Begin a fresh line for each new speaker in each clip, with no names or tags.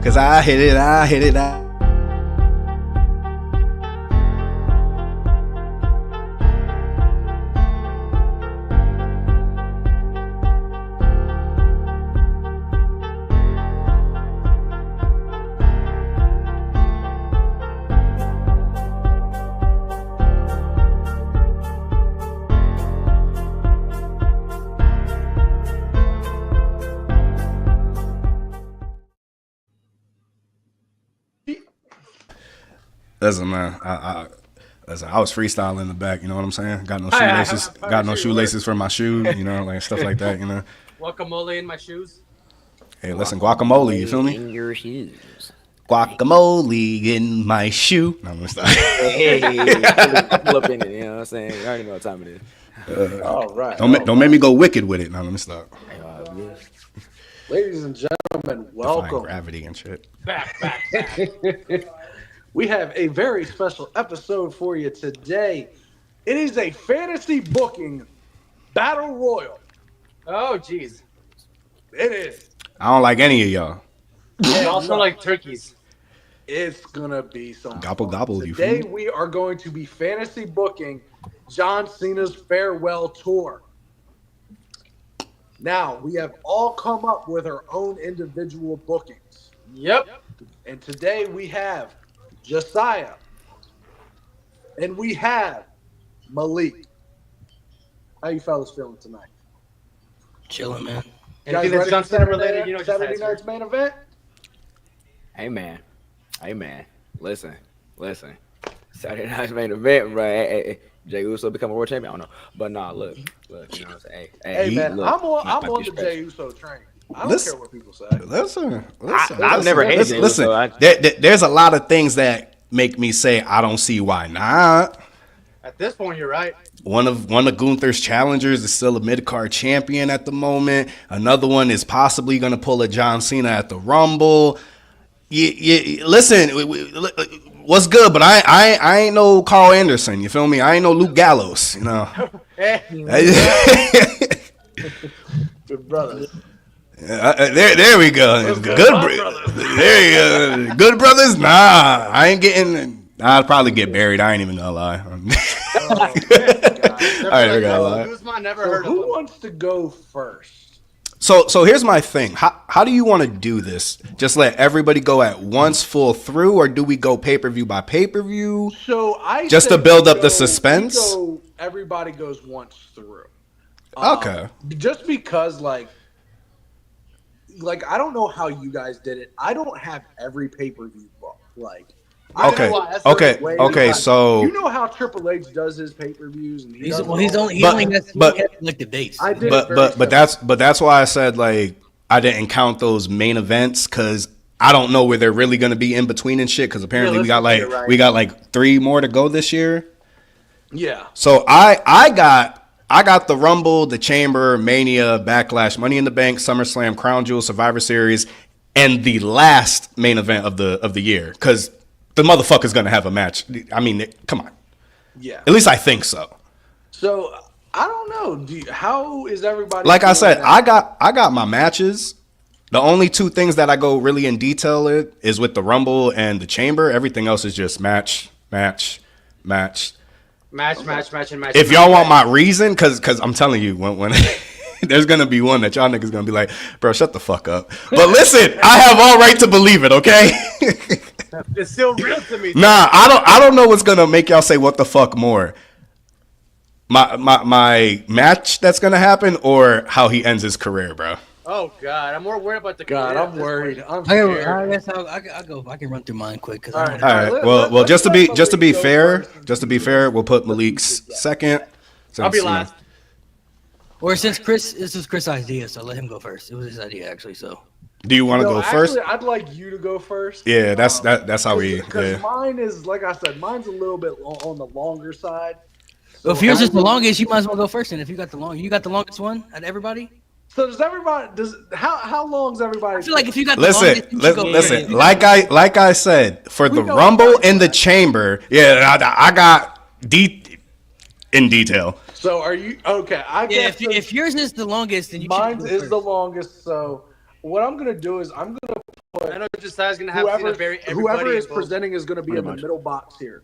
Cause I hit it. Listen, man, I was freestyling in the back. You know what I'm saying? Got no shoelaces. Got no shoelaces for my shoe. You know, like stuff like that. You know.
Guacamole in my shoes.
Hey, listen, guacamole. You feel me?
In your shoes.
Guacamole in my shoe. No, I'm gonna stop.
Hey, pull up in it. You know what I'm saying? I already know what time it is.
All right.
Don't make me go wicked with it. No, let me stop.
Ladies and gentlemen, welcome.
Defying gravity and shit.
Back.
We have a very special episode for you today. It is a fantasy booking battle royal.
Oh, jeez.
It is.
I don't like any of y'all.
They also like turkeys.
It's gonna be some
Gobble,
fun.
gobble, you
Today
fool.
we are going to be fantasy booking John Cena's farewell tour. Now, we have all come up with our own individual bookings.
Yep.
And today we have Jasiah. And we have Malik. How you fellas feeling tonight?
Chilling, man.
Anything that's John Cena related, you know,
Saturday night's main event?
Hey man. Listen. Saturday night's main event, bro. Hey. Jey Uso become a world champion? I don't know. But nah, look, you know what I'm saying?
Hey man,
look,
I'm on the Jey Uso train. I don't care what people say.
Listen.
I've never hated Jey
listen.
Uso.
There's a lot of things that make me say I don't see why not.
At this point, you're right.
One of Gunther's challengers is still a mid-card champion at the moment. Another one is possibly going to pull a John Cena at the Rumble. Listen, what's good? But I ain't no Carl Anderson. You feel me? I ain't no Luke Gallows. You know.
Good brothers.
There we go. Good brothers. There you go. Good brothers. Nah, I ain't getting. I'd probably get buried. I ain't even gonna lie.
Oh,
I ain't gonna lie.
Never heard of
who
him.
wants to go first?
So here's my thing. How do you want to do this? Just let everybody go at once, full through, or do we go pay-per-view by pay-per-view?
So
just to build up the suspense.
Everybody goes once through.
Okay.
Just because, like I don't know how you guys did it. I don't have every pay-per-view book.
Okay. So
you know how Triple H does his pay-per-views, and he
only has like the dates.
I did
but that's why I said like I didn't count those main events because I don't know where they're really going to be in between and shit. Because apparently we got like 3 more to go this year.
Yeah.
So I got the Rumble, the Chamber, Mania, Backlash, Money in the Bank, SummerSlam, Crown Jewel, Survivor Series, and the last main event of the year because the motherfucker's gonna have a match. I mean, come on.
Yeah.
At least I think so.
So I don't know. How is everybody?
Like I said, I got my matches. The only 2 things that I go really in detail is with the Rumble and the Chamber. Everything else is just match.
Match.
If y'all want my reason, because I'm telling you, when there's gonna be one that y'all niggas gonna be like, bro, shut the fuck up. But listen, I have all right to believe it, okay?
It's still real to me.
Nah, I don't know what's gonna make y'all say what the fuck more. My match that's gonna happen or how he ends his career, bro.
Oh God, I'm more worried about the.
God, I'm worried. I'm
I
scared.
guess I'll go. I can run through mine quick.
All right.
All right. Well, just to be fair, we'll put Malik's second.
I'll be last.
Or this is Chris' idea, so let him go first. It was his idea actually. So.
Do you want to go first?
Actually, I'd like you to go first.
Yeah, that's how we.
Because mine is, like I said, mine's a little bit on the longer side. So
Well, if yours is the longest, you might as well go first. And if you got the longest one out of everybody.
So how long's everybody?
I feel like if you got the longest, you should go
listen.
first.
Like I said, for the Rumble in the Chamber, yeah, I got in detail.
So are you okay? I guess
if yours is the longest, then you
mine
should go
is
first.
the longest. So what I'm gonna do is I'm gonna
I know Jasiah's gonna have Cena bury everybody.
Whoever is
in both.
presenting is going to be in the middle box here.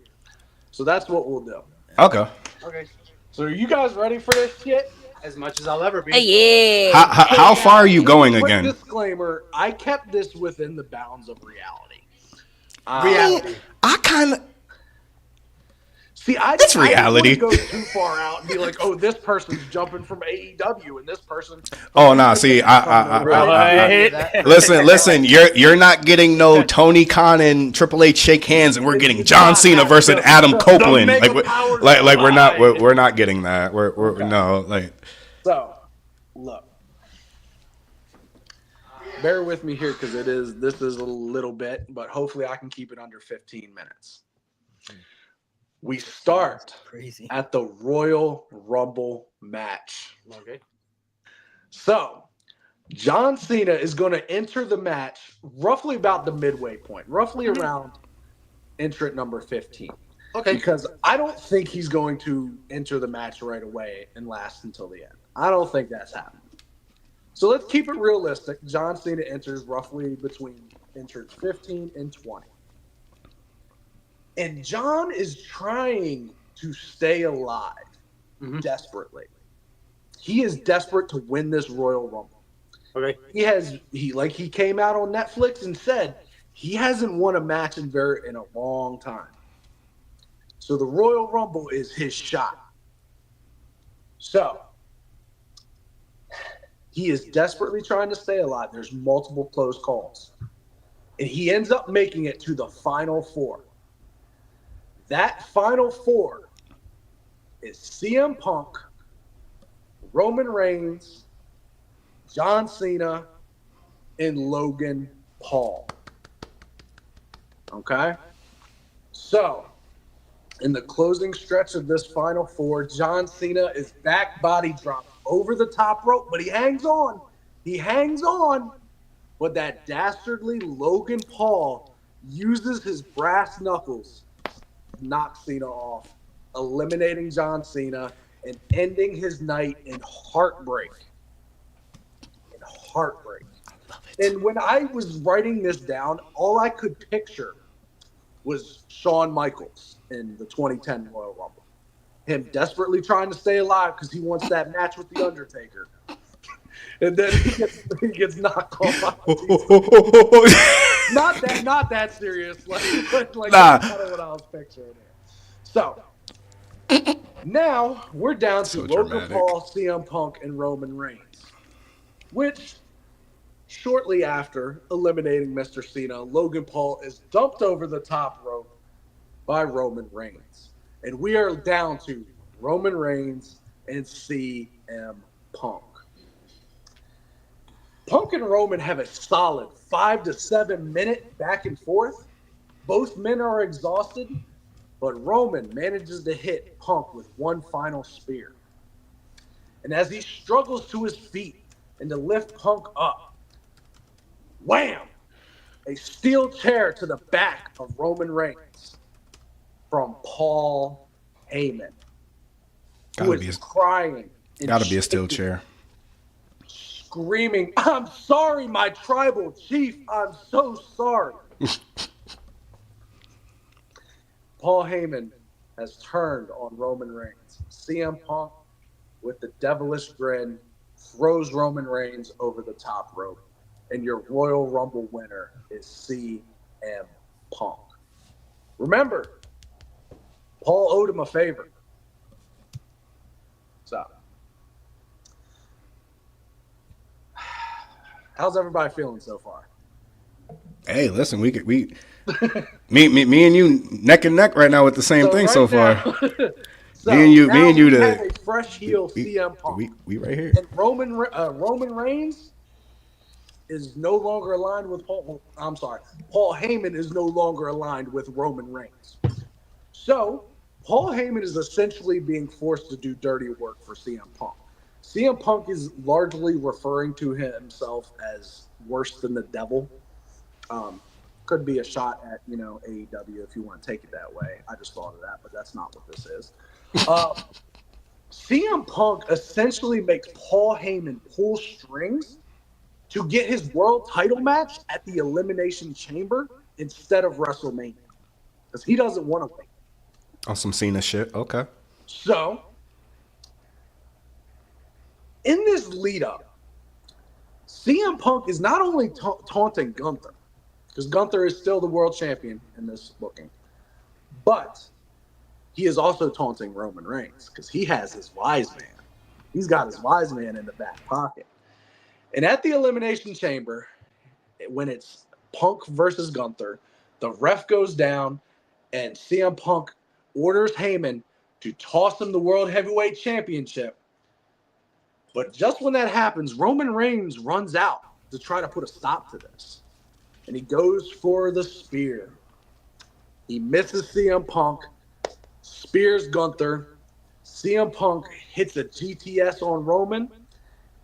So that's what we'll do.
Okay.
Okay.
So are you guys ready for this shit?
As much as I'll ever be.
yeah.
How far are you going
Quick
again?
Disclaimer: I kept this within the bounds of reality.
Reality.
I kind of.
See,
It's reality.
I didn't want to go too far out and be like, "Oh, this person's jumping from AEW, and this person."
Oh no! See, listen. You're not getting no Tony Khan and Triple H shake hands, and we're getting John Cena versus Adam Copeland. We're not getting that.
So, look, bear with me here because this is a little bit, but hopefully I can keep it under 15 minutes. We start at the Royal Rumble match.
Okay.
So, John Cena is going to enter the match roughly about the midway point, roughly around entrant number 15.
Okay.
Because I don't think he's going to enter the match right away and last until the end. I don't think that's happening. So let's keep it realistic. John Cena enters roughly between entrance 15 and 20. And John is trying to stay alive desperately. He is desperate to win this Royal Rumble.
Okay.
He came out on Netflix and said he hasn't won a match in a long time. So the Royal Rumble is his shot. So he is desperately trying to stay alive. There's multiple close calls. And he ends up making it to the final four. That final four is CM Punk, Roman Reigns, John Cena, and Logan Paul. Okay? So, in the closing stretch of this final four, John Cena is back body dropped over the top rope, but he hangs on. But that dastardly Logan Paul uses his brass knuckles to knock Cena off, eliminating John Cena and ending his night in heartbreak. I love it. And when I was writing this down, all I could picture was Shawn Michaels in the 2010 Royal Rumble. Him desperately trying to stay alive because he wants that match with The Undertaker. And then he gets knocked off. Not that serious. Like that's kind of what I was picturing here. So, now we're down to Logan Paul, CM Punk, and Roman Reigns. Which, shortly after eliminating Mr. Cena, Logan Paul is dumped over the top rope by Roman Reigns. And we are down to Roman Reigns and CM Punk. Punk and Roman have a solid 5 to 7 minute back and forth. Both men are exhausted, but Roman manages to hit Punk with one final spear. And as he struggles to his feet and to lift Punk up, wham! A steel chair to the back of Roman Reigns from Paul Heyman, who is crying.
Gotta be a steel chair.
Screaming, "I'm sorry, my tribal chief. I'm so sorry." Paul Heyman has turned on Roman Reigns. CM Punk, with the devilish grin, throws Roman Reigns over the top rope. And your Royal Rumble winner is CM Punk. Remember, Paul owed him a favor. So, how's everybody feeling so far?
Hey, listen, me and you neck and neck right now with the same thing so far.
So
me and you,
have a fresh heel CM Punk.
We right here.
And Roman Reigns is no longer aligned with Paul. I'm sorry, Paul Heyman is no longer aligned with Roman Reigns. So Paul Heyman is essentially being forced to do dirty work for CM Punk. CM Punk is largely referring to himself as worse than the devil. Could be a shot at, AEW if you want to take it that way. I just thought of that, but that's not what this is. CM Punk essentially makes Paul Heyman pull strings to get his world title match at the Elimination Chamber instead of WrestleMania. Because he doesn't want to win.
On some Cena shit. Okay.
So, in this lead up, CM Punk is not only taunting Gunther, because Gunther is still the world champion in this booking, but he is also taunting Roman Reigns because he has his wise man. He's got his wise man in the back pocket. And at the Elimination Chamber, when it's Punk versus Gunther, the ref goes down and CM Punk orders Heyman to toss him the World Heavyweight Championship. But just when that happens, Roman Reigns runs out to try to put a stop to this. And he goes for the spear. He misses CM Punk, spears Gunther. CM Punk hits a GTS on Roman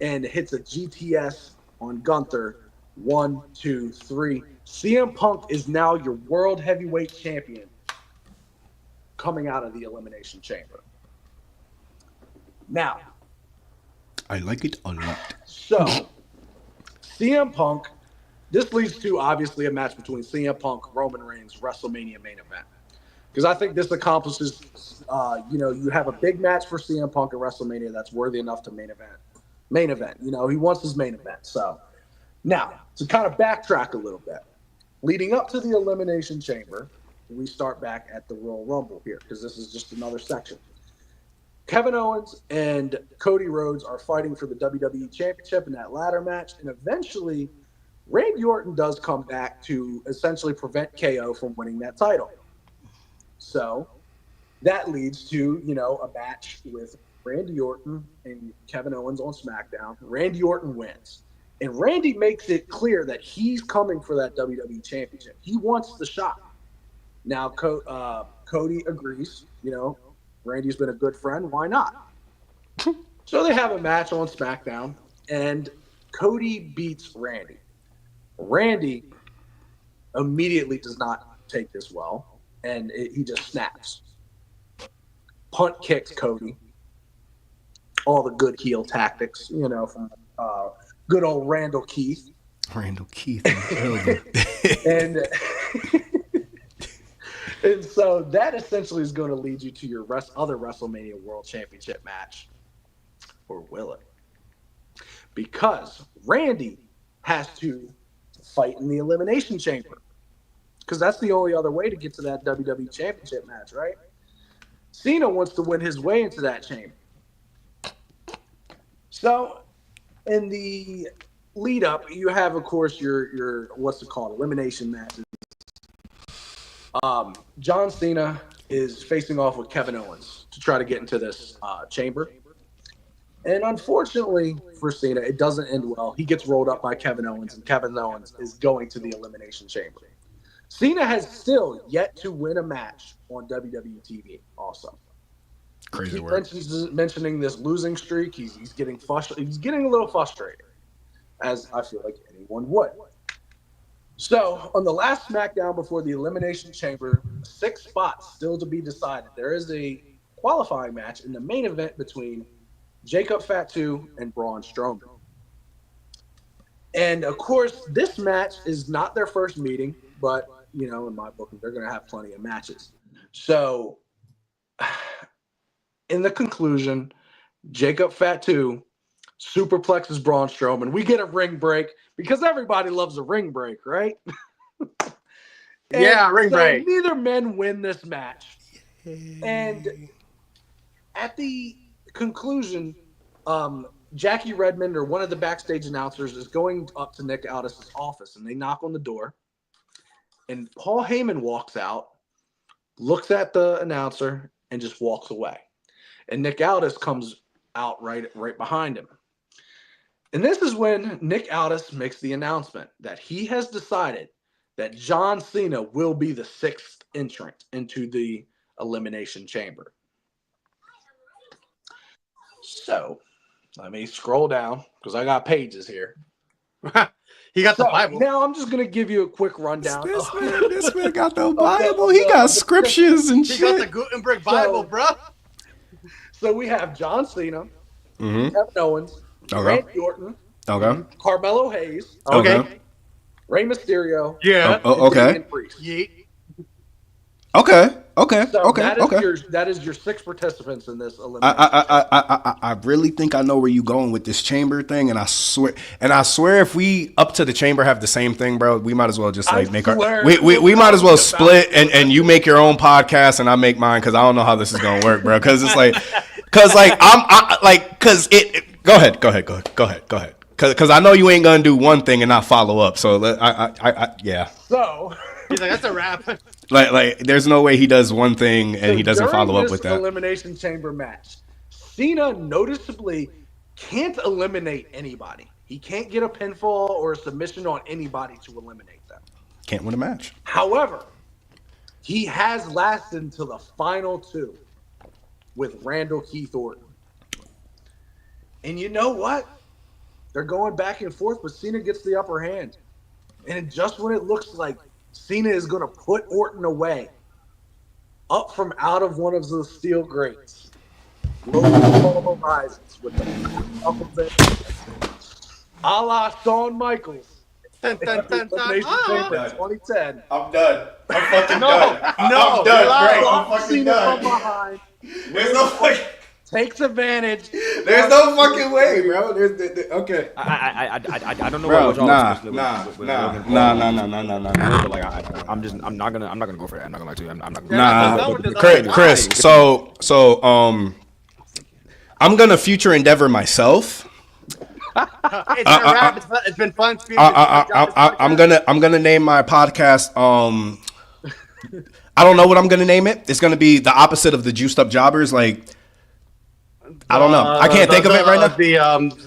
and hits a GTS on Gunther. 1, 2, 3. CM Punk is now your World Heavyweight Champion coming out of the Elimination Chamber. Now,
I like it a lot.
so CM Punk, this leads to obviously a match between CM Punk, Roman Reigns, WrestleMania main event. Because I think this accomplishes, you have a big match for CM Punk at WrestleMania that's worthy enough to main event. He wants his main event. So now, to kind of backtrack a little bit, leading up to the Elimination Chamber, we start back at the Royal Rumble here because this is just another section. Kevin Owens and Cody Rhodes are fighting for the WWE Championship in that ladder match, and eventually Randy Orton does come back to essentially prevent KO from winning that title. So that leads to, a match with Randy Orton and Kevin Owens on SmackDown. Randy Orton wins. And Randy makes it clear that he's coming for that WWE Championship. He wants the shot. Now, Cody agrees. Randy's been a good friend. Why not? So they have a match on SmackDown, and Cody beats Randy. Randy immediately does not take this well, and he just snaps. Punt kicks Cody. All the good heel tactics, from good old Randall Keith.
Randall Keith in the building.
And so that essentially is going to lead you to your other WrestleMania World Championship match. Or will it? Because Randy has to fight in the Elimination Chamber. Because that's the only other way to get to that WWE Championship match, right? Cena wants to win his way into that chamber. So in the lead up, you have, of course, your what's it called, elimination matches. John Cena is facing off with Kevin Owens to try to get into this chamber. And unfortunately for Cena, it doesn't end well. He gets rolled up by Kevin Owens, and Kevin Owens is going to the Elimination Chamber. Cena has still yet to win a match on WWE TV also.
Crazy work.
Mentioning this losing streak, he's getting frustrated. He's getting a little frustrated, as I feel like anyone would. So, on the last SmackDown before the Elimination Chamber, 6 spots still to be decided. There is a qualifying match in the main event between Jacob Fatu and Braun Strowman. And, of course, this match is not their first meeting, but, in my book, they're going to have plenty of matches. So, in the conclusion, Jacob Fatu superplexes Braun Strowman. We get a ring break because everybody loves a ring break, right?
Yeah, ring break.
Neither men win this match. And at the conclusion, Jackie Redmond, or one of the backstage announcers, is going up to Nick Aldis' office, and they knock on the door. And Paul Heyman walks out, looks at the announcer, and just walks away. And Nick Aldis comes out right behind him. And this is when Nick Aldis makes the announcement that he has decided that John Cena will be the 6th entrant into the Elimination Chamber. So, let me scroll down because I got pages here.
He got the Bible.
Now I'm just going to give you a quick rundown.
This man got the Bible. He got scriptures and shit.
He got the Gutenberg Bible, bro.
So we have John Cena, Kevin Owens, Randy Orton,
Okay.
Carmelo Hayes,
Okay.
Rey Mysterio,
Yeah.
Okay.
and Priest.
Yeet.
Okay. Okay.
So
Okay.
that is your 6 participants in this
I,
elimination.
I really think I know where you going with this chamber thing, and I swear if we up to the chamber have the same thing, bro, we might as well just like make our we might as well split and you make your own podcast and I make mine because I don't know how this is gonna work, bro. Because it's like go ahead. Because I know you ain't gonna do one thing and not follow up. So yeah.
So
He's like, that's a wrap.
Like, there's no way he does one thing and he doesn't follow up with that.
Elimination chamber match, Cena noticeably can't eliminate anybody. He can't get a pinfall or a submission on anybody to eliminate them.
Can't win a match.
However, he has lasted until the final 2 with Randall Keith Orton. And you know what? They're going back and forth, but Cena gets the upper hand. And just when it looks like Cena is going to put Orton away, up from out of one of the steel grates, Logan Paul rises with the a la Shawn Michaels.
Dun, dun, dun, dun.
Elimination Chamber 2010.
I'm done. I'm fucking
No,
done.
no,
I'm done,
lie.
bro. I'm fucking
Cena
done.
from behind.
There's no fucking.
Takes advantage.
There's no fucking way, bro. Okay.
I don't know
Bro,
what y'all
nah.
with Logan Paul. But like, I'm not gonna go for that. I'm not gonna lie to you. I'm not gonna.
Nah, Chris. So, I'm gonna future endeavor myself.
It's been a wrap. It's been fun.
I'm gonna name my podcast. I don't know what I'm gonna name it. It's gonna be the opposite of the Juiced Up Jobbers. Like, I don't know. I can't think of it right now.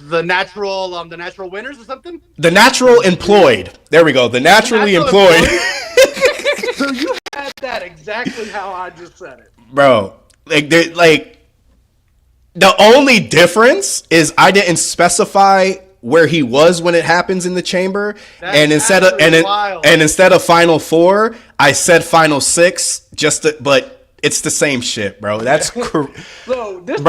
The natural winners or something.
The natural employed. There we go. The naturally employed.
So you had that exactly how I just said it,
Bro. Like the only difference is I didn't specify where he was when it happens in the chamber, and instead of final 4, I said final 6. But it's the same shit, bro. That's
so this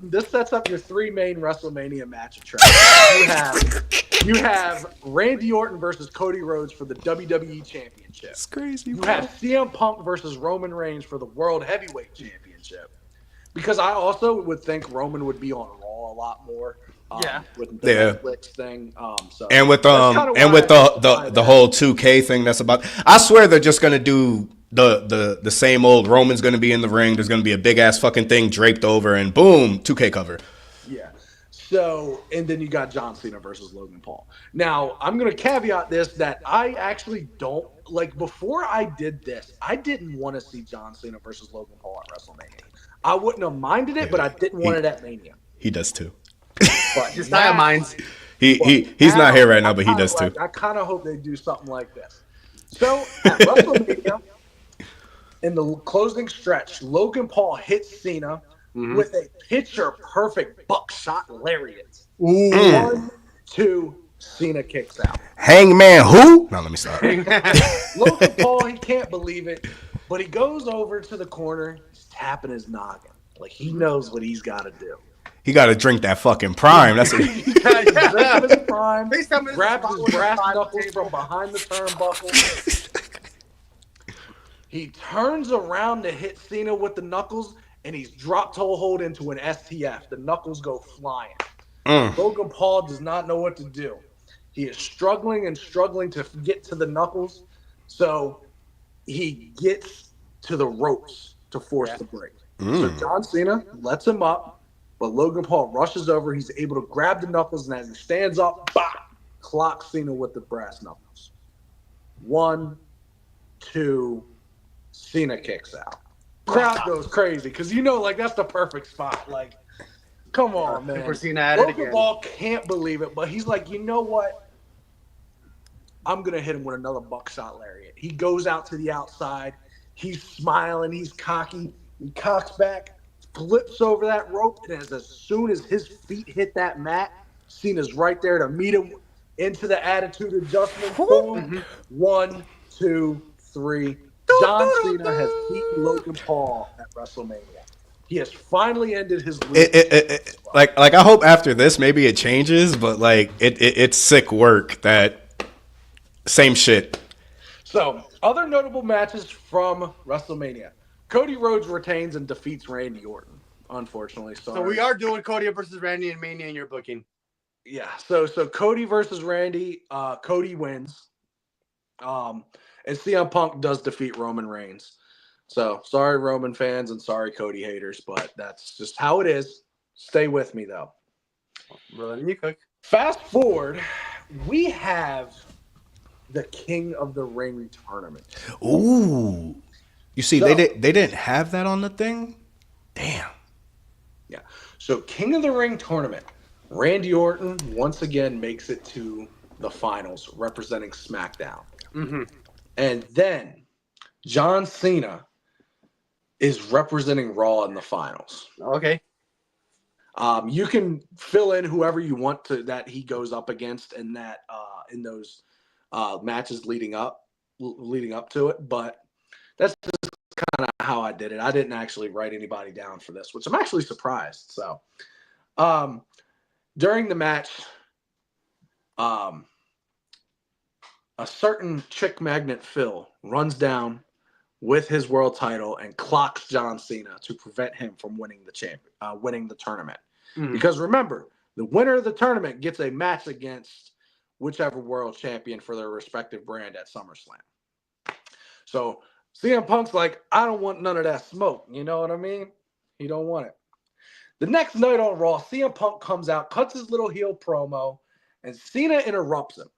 this sets up your 3 main WrestleMania match attractions. you have Randy Orton versus Cody Rhodes for the WWE Championship.
It's crazy.
You have CM Punk versus Roman Reigns for the World Heavyweight Championship. Because I also would think Roman would be on Raw a lot more. With the Netflix thing.
And with the whole 2K thing that's about. I swear they're just gonna do the same old. Roman's gonna be in the ring. There's gonna be a big ass fucking thing draped over, and boom, 2K cover.
Yeah. So, and then you got John Cena versus Logan Paul. Now, I'm gonna caveat this that I actually don't like. Before I did this, I didn't want to see John Cena versus Logan Paul at WrestleMania. I wouldn't have minded it, but I didn't want it at Mania.
He does too.
But
Jasiah minds.
He's not here right now, but he does too.
I kind of hope they do something like this. So at WrestleMania, in the closing stretch, Logan Paul hits Cena with a picture-perfect buckshot lariat. 1, 2, Cena kicks out.
Hangman who? No, let me stop.
Logan Paul, he can't believe it, but he goes over to the corner, he's tapping his noggin. Like he knows what he's got to do.
He got to drink that fucking Prime. That's
Grabs his Prime, grabs his brass knuckles from behind the turnbuckle. He turns around to hit Cena with the knuckles, and he's drop toe hold into an STF. The knuckles go flying. Logan Paul does not know what to do. He is struggling to get to the knuckles, so he gets to the ropes to force the break. So John Cena lets him up. But Logan Paul rushes over. He's able to grab the knuckles, and as he stands up, clocks Cena with the brass knuckles. 1, 2, Cena kicks out. Crowd goes crazy because like that's the perfect spot. Like, come on, man. Logan Paul can't believe it, but he's like, you know what? I'm gonna hit him with another buckshot lariat. He goes out to the outside. He's smiling. He's cocky. He cocks back. Flips over that rope, and as soon as his feet hit that mat, Cena's right there to meet him into the attitude adjustment. Boom. 1, 2, 3. John Cena has beaten Logan Paul at WrestleMania. He has finally ended his
like I hope after this maybe it changes, but like it's sick work that same shit.
So, other notable matches from WrestleMania. Cody Rhodes retains and defeats Randy Orton. Unfortunately, sorry.
So we are doing Cody versus Randy and Mania in your booking.
Yeah. So Cody versus Randy. Cody wins. And CM Punk does defeat Roman Reigns. So sorry, Roman fans, and sorry, Cody haters, but that's just how it is. Stay with me though.
We're letting you cook.
Fast forward, we have the King of the Ring tournament.
Ooh, you see,
So-
they didn't have that on the thing. Damn.
Yeah. So King of the Ring tournament. Randy Orton once again makes it to the finals, representing SmackDown.
Mm-hmm.
And then John Cena is representing Raw in the finals.
Okay.
You can fill in whoever you want to that he goes up against in that in those matches leading up to it, but that's just kind of how I did it. I didn't actually write anybody down for this, which I'm actually surprised. So, during the match, a certain chick magnet Phil runs down with his world title and clocks John Cena to prevent him from winning the tournament.
Mm.
Because remember, the winner of the tournament gets a match against whichever world champion for their respective brand at SummerSlam. So CM Punk's like, I don't want none of that smoke. You know what I mean? He don't want it. The next night on Raw, CM Punk comes out, cuts his little heel promo, and Cena interrupts him.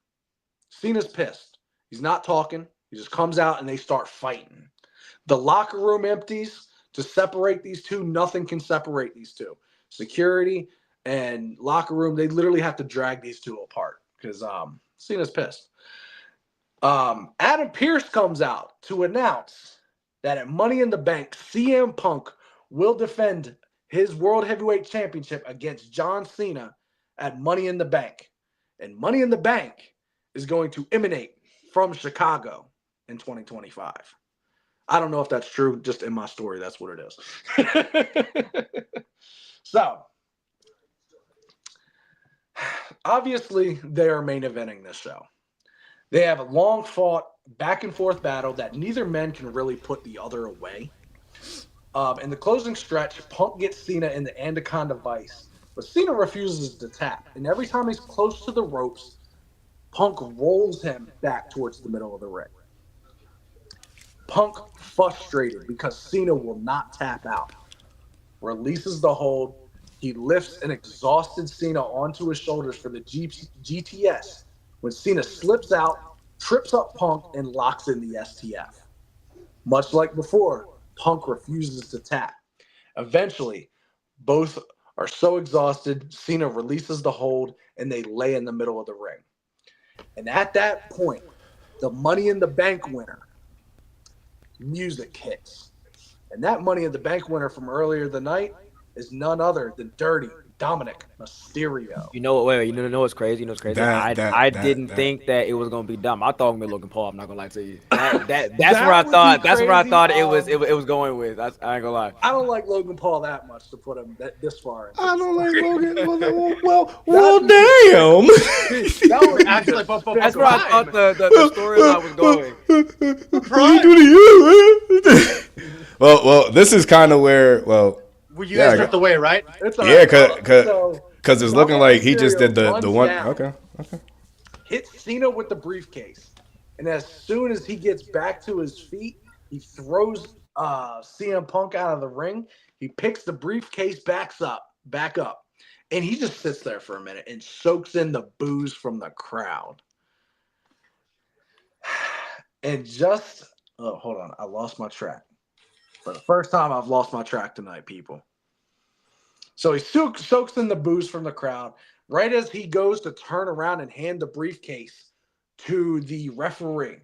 Cena's pissed. He's not talking. He just comes out and they start fighting. The locker room empties to separate these two. Nothing can separate these two. Security and locker room, they literally have to drag these two apart because Cena's pissed. Adam Pearce comes out to announce that at Money in the Bank, CM Punk will defend his World Heavyweight Championship against John Cena at Money in the Bank. And Money in the Bank is going to emanate from Chicago in 2025. I don't know if that's true. Just in my story, that's what it is. So, obviously, they are main eventing this show. They have a long fought back and forth battle that neither men can really put the other away. In the closing stretch, Punk gets Cena in the Anaconda Vice, but Cena refuses to tap. And every time he's close to the ropes, Punk rolls him back towards the middle of the ring. Punk, frustrated because Cena will not tap out, releases the hold. He lifts an exhausted Cena onto his shoulders for the GTS when Cena slips out, trips up Punk, and locks in the STF. Much like before, Punk refuses to tap. Eventually, both are so exhausted, Cena releases the hold, and they lay in the middle of the ring. And at that point, the Money in the Bank winner, music hits. And that Money in the Bank winner from earlier the night is none other than Dirty Dominic Mysterio.
You know what? Wait, you know what's crazy? You know what's crazy? I didn't think that it was gonna be dumb. I thought it was gonna be Logan Paul. I'm not gonna lie to you. That's where I thought. That's where I thought it was going with. I ain't gonna lie.
I don't like Logan Paul that much to put him this far.
I don't like Logan. Well, damn.
That was
Actually,
That's where I thought the storyline was going.
What you do to you? Well, this is kind of where. Well,
Well, you guys stripped away, right?
yeah, because it's looking like he just did the one.
Down,
Okay.
hits Cena with the briefcase, and as soon as he gets back to his feet, he throws CM Punk out of the ring. He picks the briefcase back up, and he just sits there for a minute and soaks in the boos from the crowd. And hold on, I lost my track. For the first time, I've lost my track tonight, people. So he soaks in the boos from the crowd. Right as he goes to turn around and hand the briefcase to the referee,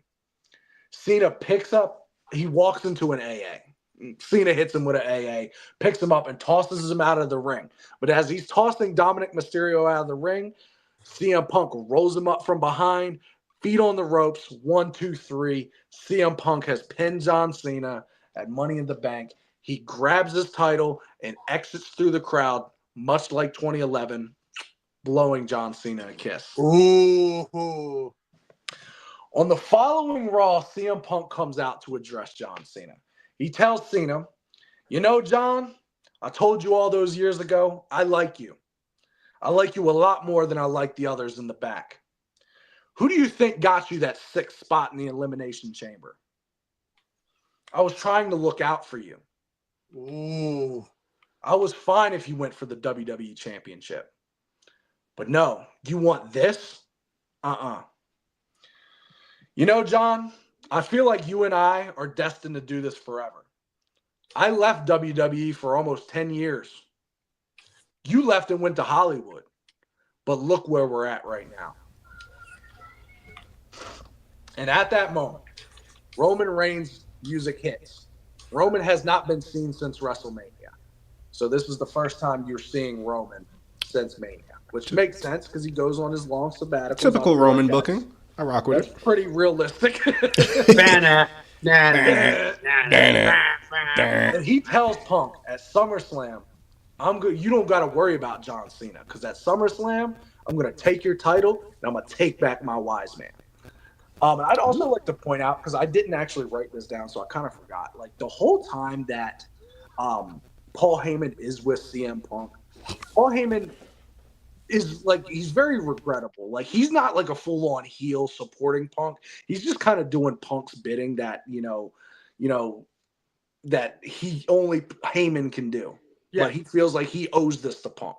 Cena picks up, he walks into an AA. Cena hits him with an AA, picks him up, and tosses him out of the ring. But as he's tossing Dominic Mysterio out of the ring, CM Punk rolls him up from behind, feet on the ropes, 1, 2, 3. CM Punk has pinned John Cena at Money in the Bank. He grabs his title and exits through the crowd, much like 2011, blowing John Cena a kiss.
Ooh.
On the following Raw, CM Punk comes out to address John Cena. He tells Cena, "You know, John, I told you all those years ago, I like you. I like you a lot more than I like the others in the back. Who do you think got you that 6th spot in the Elimination Chamber? I was trying to look out for you.
Ooh.
I was fine if you went for the WWE Championship. But no, you want this? You know, John, I feel like you and I are destined to do this forever. I left WWE for almost 10 years. You left and went to Hollywood. But look where we're at right now." And at that moment, Roman Reigns' music hits. Roman has not been seen since WrestleMania. So this is the first time you're seeing Roman since Mania, which makes sense because he goes on his long sabbatical.
Typical Roman booking. I rock with
That's pretty realistic. And he tells Punk at SummerSlam, "I'm good. You don't got to worry about John Cena because at SummerSlam, I'm going to take your title and I'm going to take back my wise man." And I'd also like to point out, because I didn't actually write this down, so I kind of forgot. Like the whole time that Paul Heyman is with CM Punk, Paul Heyman is like, he's very regrettable. Like he's not like a full-on heel supporting Punk. He's just kind of doing Punk's bidding that that he only Heyman can do.
Yeah.
But he feels like he owes this to Punk.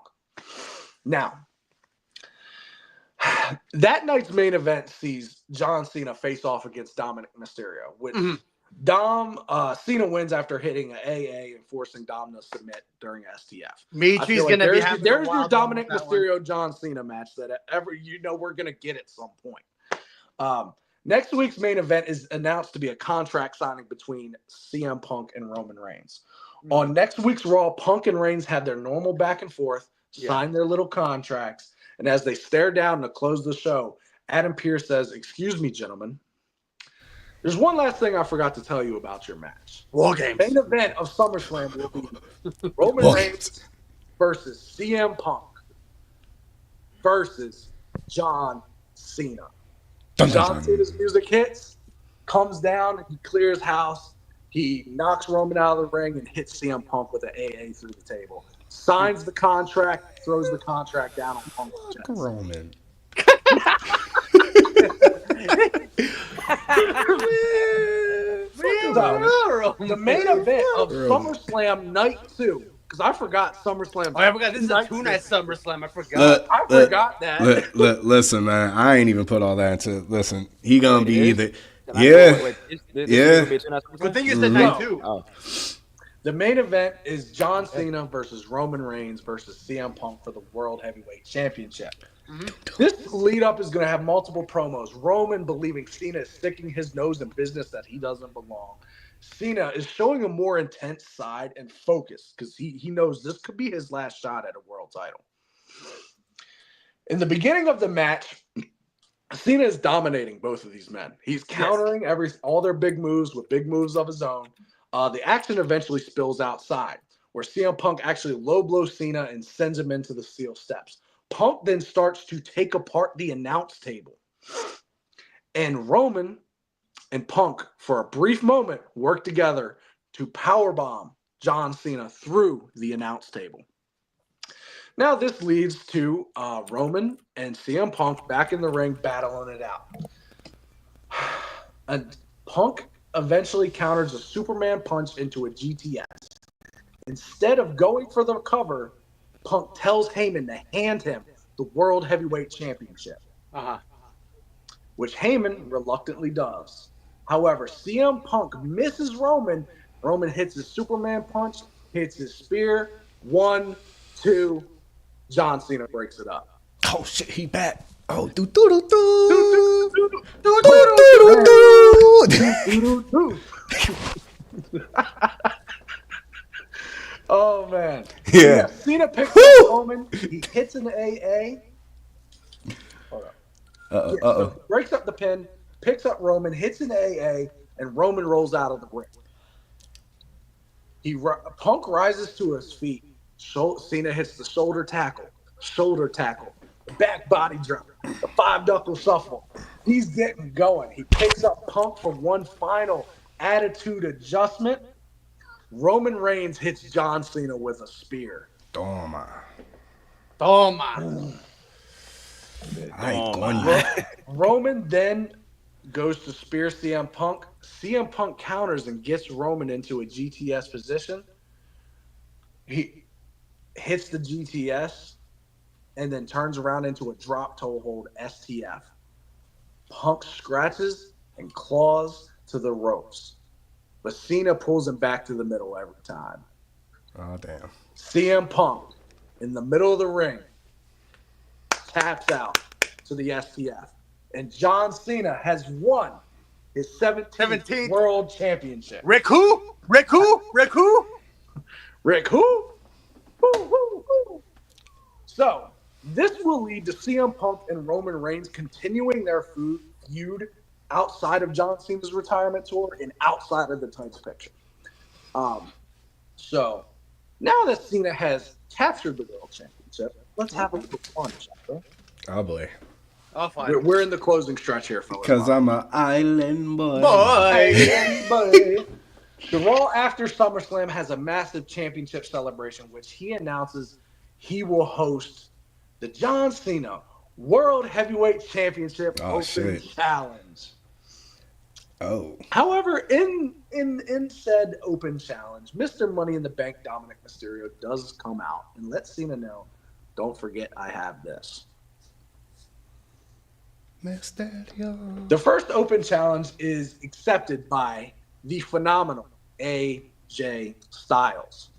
Now, that night's main event sees John Cena face off against Dominic Mysterio, which Cena wins after hitting an AA and forcing Dom to submit during STF.
Michi's going to be having
there's
a
your
wild
Dominic
moment with that one.
Mysterio John Cena match that we're going to get at some point. Next week's main event is announced to be a contract signing between CM Punk and Roman Reigns. On next week's Raw, Punk and Reigns had their normal back and forth, sign their little contracts, and as they stare down to close the show, Adam Pearce says, "Excuse me, gentlemen. There's one last thing I forgot to tell you about your match.
War games.
Main event of SummerSlam will be Roman Reigns versus CM Punk versus John Cena." John Cena's music hits, comes down, he clears house, he knocks Roman out of the ring and hits CM Punk with an AA through the table. Signs the contract, throws the contract down on Punk's chest.
Roman.
The main event of SummerSlam Night 2, because I forgot SummerSlam.
Oh, I forgot. This is a 2-night SummerSlam. I forgot.
I forgot that.
Listen, man, I ain't even put all that into. Listen, he gonna be either.
Good thing you said night 2.
Oh.
The main event is John Cena versus Roman Reigns versus CM Punk for the World Heavyweight Championship. This lead up is going to have multiple promos. Roman believing Cena is sticking his nose in business that he doesn't belong. Cena is showing a more intense side and focus because he knows this could be his last shot at a world title. In the beginning of the match, Cena is dominating both of these men. He's countering all their big moves with big moves of his own. The action eventually spills outside, where CM Punk actually low blows Cena and sends him into the steel steps. Punk then starts to take apart the announce table. And Roman and Punk, for a brief moment, work together to powerbomb John Cena through the announce table. Now this leads to Roman and CM Punk back in the ring battling it out. And Punk eventually counters a Superman punch into a GTS. Instead of going for the cover, Punk tells Heyman to hand him the World Heavyweight Championship, which Heyman reluctantly does. However, CM Punk misses Roman. Roman hits his Superman punch, hits his spear. 1, 2, John Cena breaks it up.
Oh shit, he back. Oh,
Oh man.
Yeah.
Cena picks up Roman. He hits an AA. Hold up. So breaks up the pin, picks up Roman, hits an AA, and Roman rolls out of the ring. Punk rises to his feet. Cena hits the shoulder tackle, back body drop, the 5-knuckle shuffle. He's getting going. He picks up Punk for one final attitude adjustment. Roman Reigns hits John Cena with a spear.
Toma.
Roman then goes to spear CM Punk. CM Punk counters and gets Roman into a GTS position. He hits the GTS and then turns around into a drop toe hold STF. Punk scratches and claws to the ropes, but Cena pulls him back to the middle every time.
Oh, damn.
CM Punk in the middle of the ring taps out to the STF, and John Cena has won his 17th World Championship.
Rick who? Rick who? Rick who?
Rick who? Who? So, this will lead to CM Punk and Roman Reigns continuing their feud outside of John Cena's retirement tour and outside of the title picture. So, now that Cena has captured the World Championship, let's have a little fun, shall we?
Oh, boy.
Oh, fine.
We're in the closing stretch here, fellas.
Because I'm an island boy.
The Raw after SummerSlam has a massive championship celebration, which he announces he will host the John Cena World Heavyweight Championship Open Challenge.
Oh.
However, in said Open Challenge, Mr. Money in the Bank Dominic Mysterio does come out and let Cena know, don't forget I have this.
Mysterio.
The first Open Challenge is accepted by the phenomenal AJ Styles.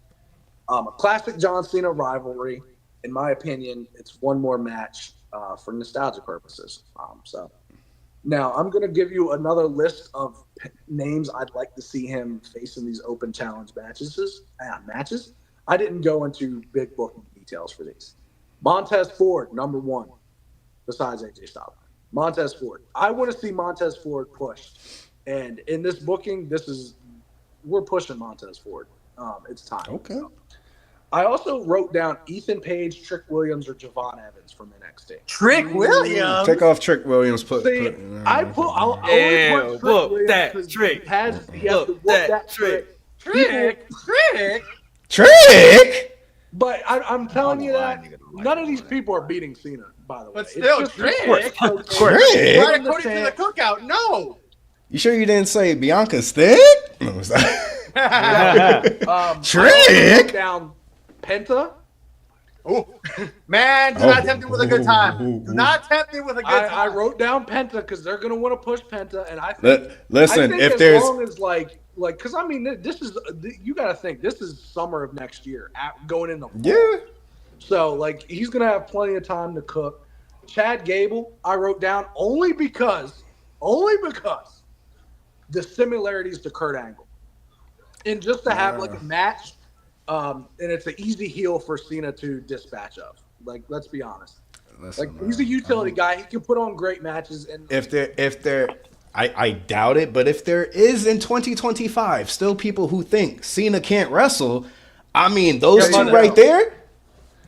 A classic John Cena rivalry. In my opinion, it's one more match for nostalgia purposes. So now I'm going to give you another list of names I'd like to see him face in these Open Challenge matches. I didn't go into big booking details for these. Montez Ford, number one, besides AJ Styles. Montez Ford. I want to see Montez Ford pushed. And in this booking, we're pushing Montez Ford. It's time.
Okay.
So, I also wrote down Ethan Page, Trick Williams, or Javon Evans from NXT.
Trick Williams?
Take off Trick Williams.
I'll only put Trick Williams
that
because
trick.
He has to whoop that trick.
Trick?
But I'm telling you that none of these people are beating Cena, by the way.
But still, Trick.
Trick?
Right according to the cookout, no.
You sure you didn't say Bianca's thick? No, was that? Trick?
Down Penta.
Oh, man, do not tempt me with a good time. Do not tempt me with a good time.
I wrote down Penta because they're going to want to push Penta, and I think,
listen,
I think
if
as
there's
long as because I mean, this is you got to think this is summer of next year, going in the fall. So he's going to have plenty of time to cook. Chad Gable, I wrote down only because the similarities to Kurt Angle, and just to have a match. And it's an easy heel for Cena to dispatch of. Let's be honest.
Listen,
he's a utility guy. He can put on great matches. And
if there, I doubt it. But if there is in 2025 still people who think Cena can't wrestle, I mean those two right there.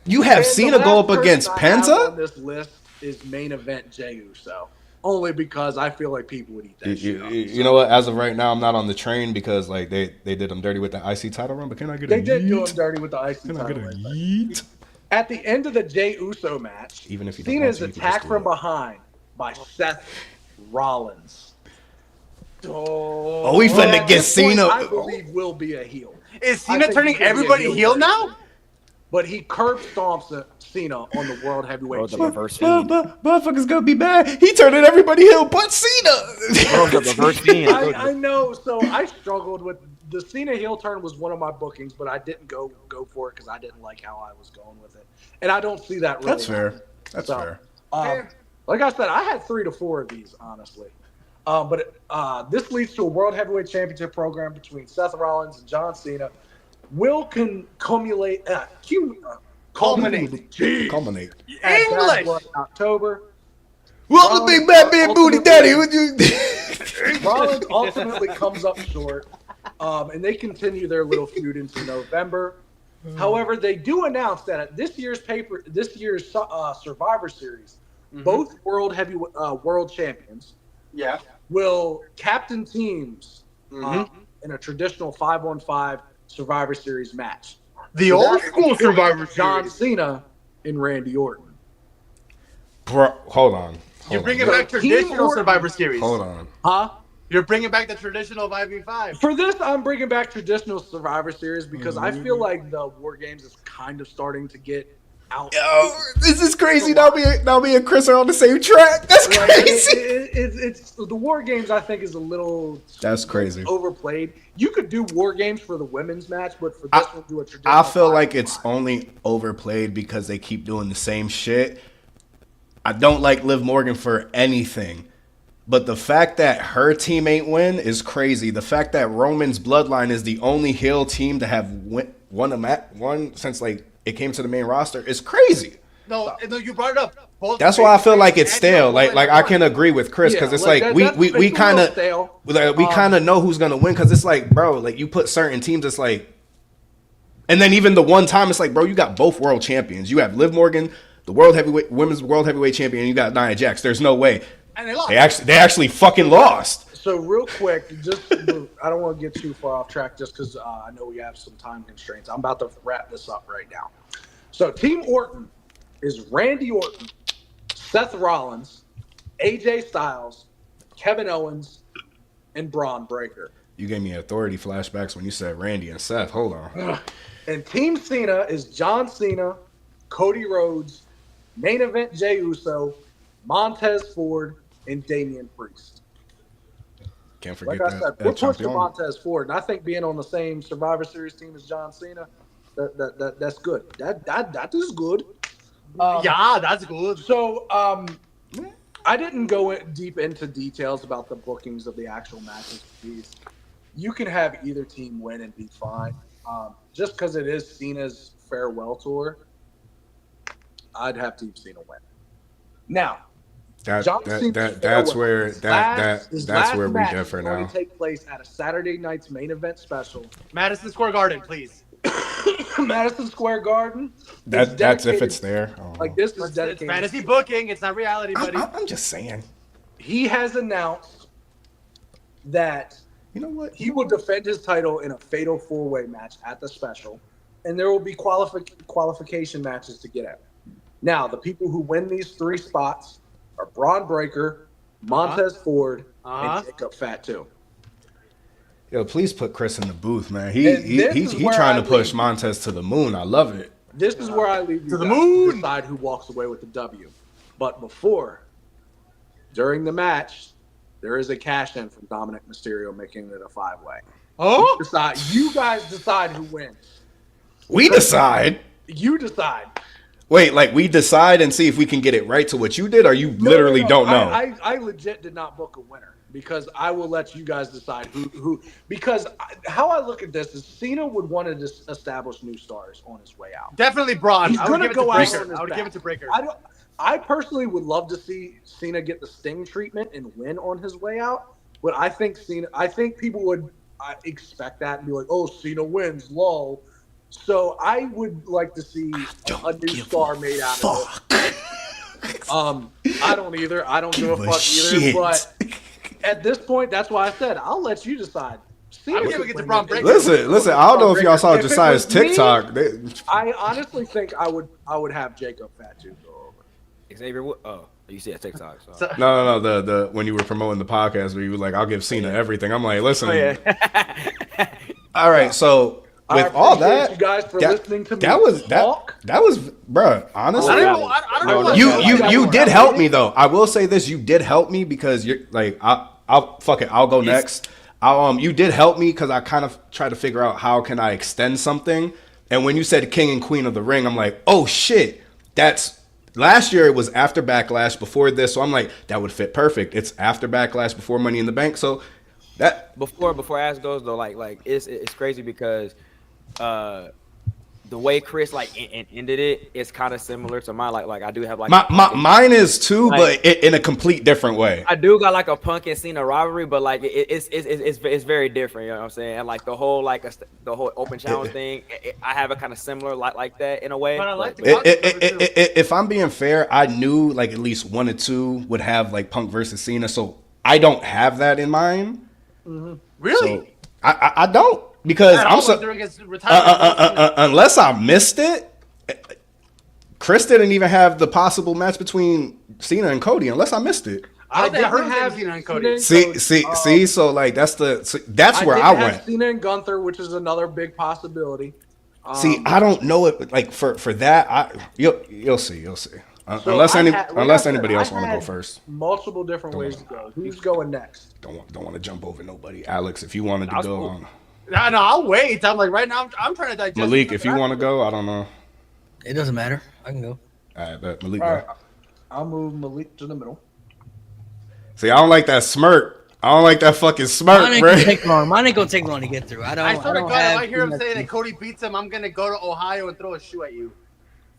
You have Cena go up against Penta.
On this list is main event Jey Uso. Only because I feel like people would eat that shit up.
You know what? As of right now, I'm not on the train because they did them dirty with the IC title run. But can I get a
They did do him dirty with the IC
Can
title
I get a
run.
yeet?
At the end of the Jey Uso match,
Even if you don't
Cena
want
is
to, you can
attacked
just do
from
it.
behind by Seth Rollins.
Oh, we finna get Cena.
I believe will be a heel.
Is
I
Cena
think
turning
he's gonna be a
everybody heel now?
But he curb stomps Cena on the World Heavyweight
The
Championship.
reverse fiend.
Motherfucker's gonna be bad. He turning everybody heel but Cena.
The reverse fiend.
I know. So I struggled with the Cena heel turn was one of my bookings, but I didn't go for it because I didn't like how I was going with it, and I don't see that. Really
That's fair. That's fair.
Like I said, I had 3 to 4 of these honestly, but this leads to a World Heavyweight Championship program between Seth Rollins and John Cena. Will culminate.
Culminate.
English. In October.
Well, the big bad man booty daddy. Would you?
Rollins ultimately comes up short. And they continue their little feud into November. However, they do announce that at this year's Survivor Series, both world champions will captain teams in a traditional 5-on-5 Survivor Series match.
The old school Survivor
John
Series.
Cena and Randy Orton.
Bro, hold on.
You're bringing back traditional Survivor Series.
Hold on.
Huh?
You're bringing back the traditional 5v5.
For this, I'm bringing back traditional Survivor Series because I feel like the War Games is kind of starting to get out.
Yo, this is crazy. Now me and Chris are on the same track. That's crazy.
It's the War Games. I think is a little.
That's crazy.
Overplayed. You could do War Games for the women's match, but for this one, do a traditional.
I feel like it's only overplayed because they keep doing the same shit. I don't like Liv Morgan for anything. But the fact that her team ain't win is crazy. The fact that Roman's bloodline is the only heel team to have won since like it came to the main roster is crazy.
No, you brought it up.
That's why I feel like it's stale. Like I can agree with Chris because it's like we kind of know who's gonna win because it's like, bro, like you put certain teams, it's like, and then even the one time it's like, bro, you got both world champions. You have Liv Morgan, the women's world heavyweight champion, and you got Nia Jax. There's no way.
And they lost.
They actually fucking lost.
So real quick, I don't want to get too far off track just because I know we have some time constraints. I'm about to wrap this up right now. So Team Orton is Randy Orton, Seth Rollins, AJ Styles, Kevin Owens, and Braun Breaker.
You gave me authority flashbacks when you said Randy and Seth. Hold on.
And Team Cena is John Cena, Cody Rhodes, main event Jey Uso, Montez Ford, and Damian Priest.
Can't forget
like I said, we're pushing
champion.
Montez Ford, and I think being on the same Survivor Series team as John Cena, that's good. That is good.
Yeah, that's good.
So I didn't go deep into details about the bookings of the actual matches. You can have either team win and be fine. Just because it is Cena's farewell tour, I'd have Team Cena win. Now,
that's where we differ now.
Going to take place at a Saturday night's main event special.
Madison Square Garden, please.
Madison Square Garden.
That's if it's there. Oh.
Like this is dedicated.
It's fantasy booking. It's not reality, buddy.
I'm just saying.
He has announced that
you know what
he will defend his title in a fatal 4-way match at the special, and there will be qualification matches to get at. Now, the people who win these 3 spots are Braun Breaker, Montez Ford, and Jacob Fatu.
Yo, please put Chris in the booth, man. He's trying to push Montez to the moon. I love it.
This is where I leave you
to the
guys
moon.
to decide who walks away with the W. But during the match, there is a cash-in from Dominic Mysterio making it a 5-way.
Oh?
You guys decide who wins.
We decide?
You decide.
Wait, like we decide and see if we can get it right to what you did, or you literally don't know?
I legit did not book a winner because I will let you guys decide who. Because how I look at this is Cena would want to establish new stars on his way out.
Definitely Braun.
He's going to go out on his
I would
back.
give it to Breaker.
I personally would love to see Cena get the Sting treatment and win on his way out, but I think people would expect that and be like, "Oh, Cena wins, lol." So I would like to see a new star made out of it. I don't either. I don't give a fuck either. But at this point, that's why I said I'll let you decide.
I would give it to Braun Breaker.
Listen. I don't know if y'all saw Jasiah's TikTok.
I honestly think I would have Jacob Fatu go over.
Xavier, you see a TikTok. So.
No. The when you were promoting the podcast where you were like, "I'll give Cena everything." I'm like, listen. All right, so. With all that,
you guys for listening to me
that was, bro. Honestly,
I don't know.
You did help me though. I will say this: you did help me because you're like, I'll fuck it. I'll go next. You did help me because I kind of tried to figure out how can I extend something. And when you said King and Queen of the Ring, I'm like, oh shit, that's last year. It was after Backlash, before this, so I'm like, that would fit perfect. It's after Backlash, before Money in the Bank, so that
before Ash goes though, like it's crazy because. the way Chris like ended it is kind of similar to mine. Like I do have like
mine is too,
like,
but in a complete different way.
I do got like a Punk and Cena rivalry, but like it's very different. You know what I'm saying? And like the whole the whole open challenge thing, I have a kind of similar like that in a way.
But I like
If I'm being fair, I knew like at least 1 or 2 would have like Punk versus Cena, so I don't have that in mind.
Really?
So I don't. Because I'm so unless I missed it, Chris didn't even have the possible match between Cena and Cody unless I missed it.
I
heard
have Cena and Cody.
See. So like that's where I went.
Cena and Gunther, which is another big possibility.
See, I don't know it like for that. You'll see. Unless anybody else want to go first.
Multiple different ways to go. Who's going next?
Don't want to jump over nobody. Alex, if you wanted to go on.
No, I'll wait. I'm like right now. I'm trying to digest.
Malik, if you want to go, I don't know.
It doesn't matter. I can go.
All right, but Malik,
All right, I'll move Malik to the middle.
See, I don't like that smirk. I don't like that fucking smirk,
Mine ain't
bro.
gonna take long. Mine ain't gonna take long to get through.
I swear to God, if I hear him saying that Cody beats him, I'm gonna go to Ohio and throw a shoe at you.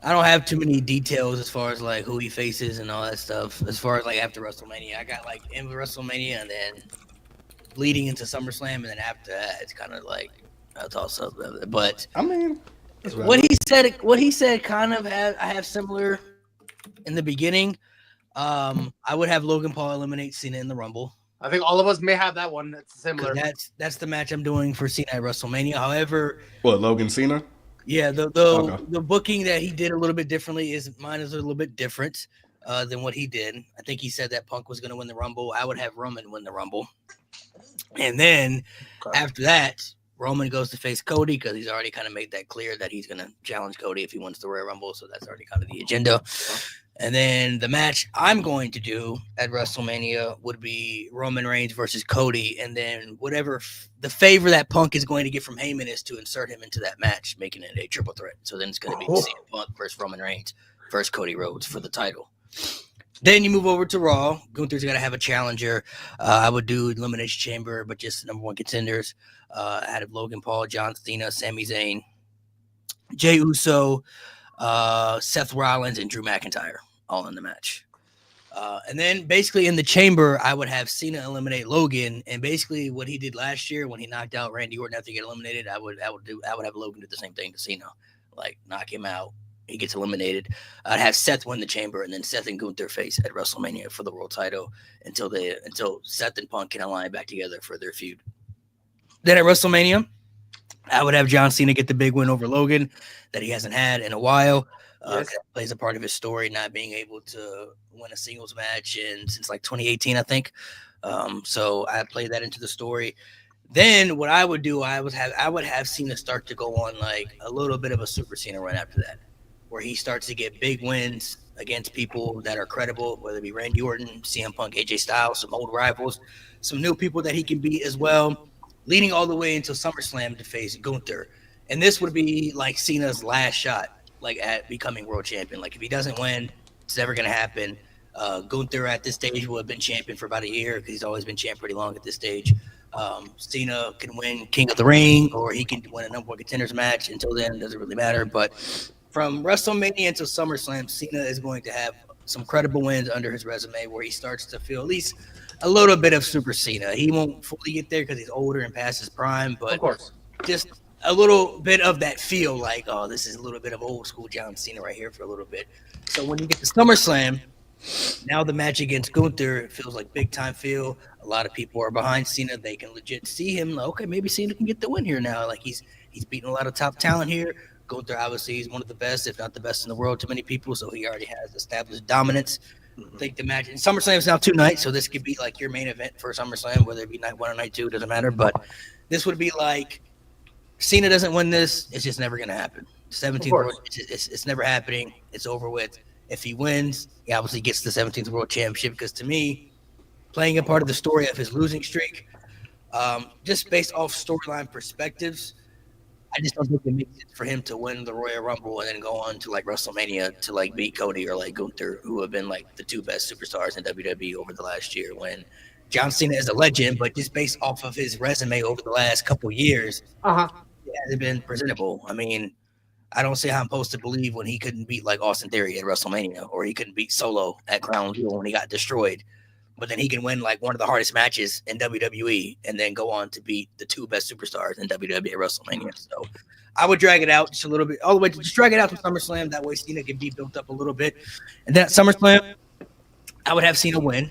I don't have too many details as far as like who he faces and all that stuff. As far as like after WrestleMania, I got like in WrestleMania and then leading into SummerSlam, and then after that, it's kind of like a toss up. But
I mean,
what he said, kind of I have similar in the beginning. I would have Logan Paul eliminate Cena in the Rumble.
I think all of us may have that one. That's similar.
That's the match I'm doing for Cena at WrestleMania. However,
what, Logan Cena?
Yeah, the booking that he did a little bit differently mine is a little bit different than what he did. I think he said that Punk was going to win the Rumble. I would have Roman win the Rumble. And then after that, Roman goes to face Cody because he's already kind of made that clear that he's going to challenge Cody if he wins the Royal Rumble. So that's already kind of the agenda. And then the match I'm going to do at WrestleMania would be Roman Reigns versus Cody. And then whatever the favor that Punk is going to get from Heyman is to insert him into that match, making it a triple threat. So then it's going to be CM Punk versus Roman Reigns versus Cody Rhodes for the title. Then you move over to Raw. Gunther's got to have a challenger. I would do Elimination Chamber, but just number one contenders out of Logan Paul, John Cena, Sami Zayn, Jey Uso, Seth Rollins, and Drew McIntyre all in the match. And then basically in the chamber, I would have Cena eliminate Logan. And basically what he did last year when he knocked out Randy Orton after he get eliminated, I would have Logan do the same thing to Cena, like knock him out. He gets eliminated. I'd have Seth win the chamber, and then Seth and Gunther face at WrestleMania for the world title until Seth and Punk can align back together for their feud. Then at WrestleMania, I would have John Cena get the big win over Logan that he hasn't had in a while. That plays a part of his story, not being able to win a singles match since like 2018, I think. So I played that into the story. Then what I would do, I would have Cena start to go on like a little bit of a Super Cena run after that, where he starts to get big wins against people that are credible, whether it be Randy Orton, CM Punk, AJ Styles, some old rivals, some new people that he can beat as well, leading all the way until SummerSlam to face Gunther. And this would be like Cena's last shot, like at becoming world champion. Like if he doesn't win, it's never going to happen. Gunther at this stage will have been champion for about a year because he's always been champ pretty long at this stage. Cena can win King of the Ring, or he can win a number one contenders match. Until then, it doesn't really matter. But from WrestleMania until SummerSlam, Cena is going to have some credible wins under his resume where he starts to feel at least a little bit of Super Cena. He won't fully get there because he's older and past his prime, but
of course,
just a little bit of that feel like, oh, this is a little bit of old school John Cena right here for a little bit. So when you get to SummerSlam, now the match against Gunther feels like big time feel. A lot of people are behind Cena. They can legit see him. Like, okay, maybe Cena can get the win here now. Like he's beating a lot of top talent here. Gunther obviously is one of the best, if not the best in the world to many people. So he already has established dominance. I think the match in SummerSlam is now 2 nights, so this could be like your main event for SummerSlam, whether it be night 1 or night 2, doesn't matter. But this would be like Cena doesn't win this, it's just never gonna happen. 17th world, it's never happening. It's over with. If he wins, he obviously gets the 17th world championship. Because to me, playing a part of the story of his losing streak, just based off storyline perspectives, I just don't think it makes sense for him to win the Royal Rumble and then go on to like WrestleMania to like beat Cody or like Gunther, who have been like the 2 best superstars in WWE over the last year. When John Cena is a legend, but just based off of his resume over the last couple years, it hasn't been presentable. I mean, I don't see how I'm supposed to believe when he couldn't beat like Austin Theory at WrestleMania, or he couldn't beat Solo at Crown Jewel when he got destroyed. But then he can win like one of the hardest matches in WWE and then go on to beat the 2 best superstars in WWE at WrestleMania. So I would drag it out just a little bit, all the way to just drag it out to SummerSlam. That way Cena can be built up a little bit. And then at SummerSlam, I would have Cena win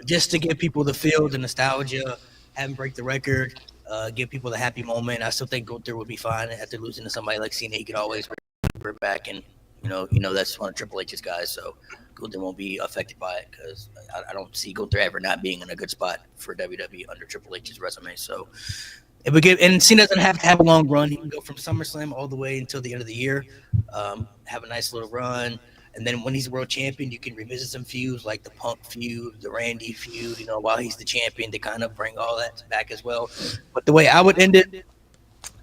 just to give people the feel, the nostalgia, have him break the record, give people the happy moment. I still think Gunther would be fine after losing to somebody like Cena. He could always bring back, and you know that's one of Triple H's guys, so Gunther won't be affected by it because I don't see Gunther ever not being in a good spot for WWE under Triple H's resume. So it would give, and Cena doesn't have to have a long run. He can go from SummerSlam all the way until the end of the year, have a nice little run. And then when he's world champion, you can revisit some feuds like the Punk feud, the Randy feud, while he's the champion, to kind of bring all that back as well. But the way I would end it,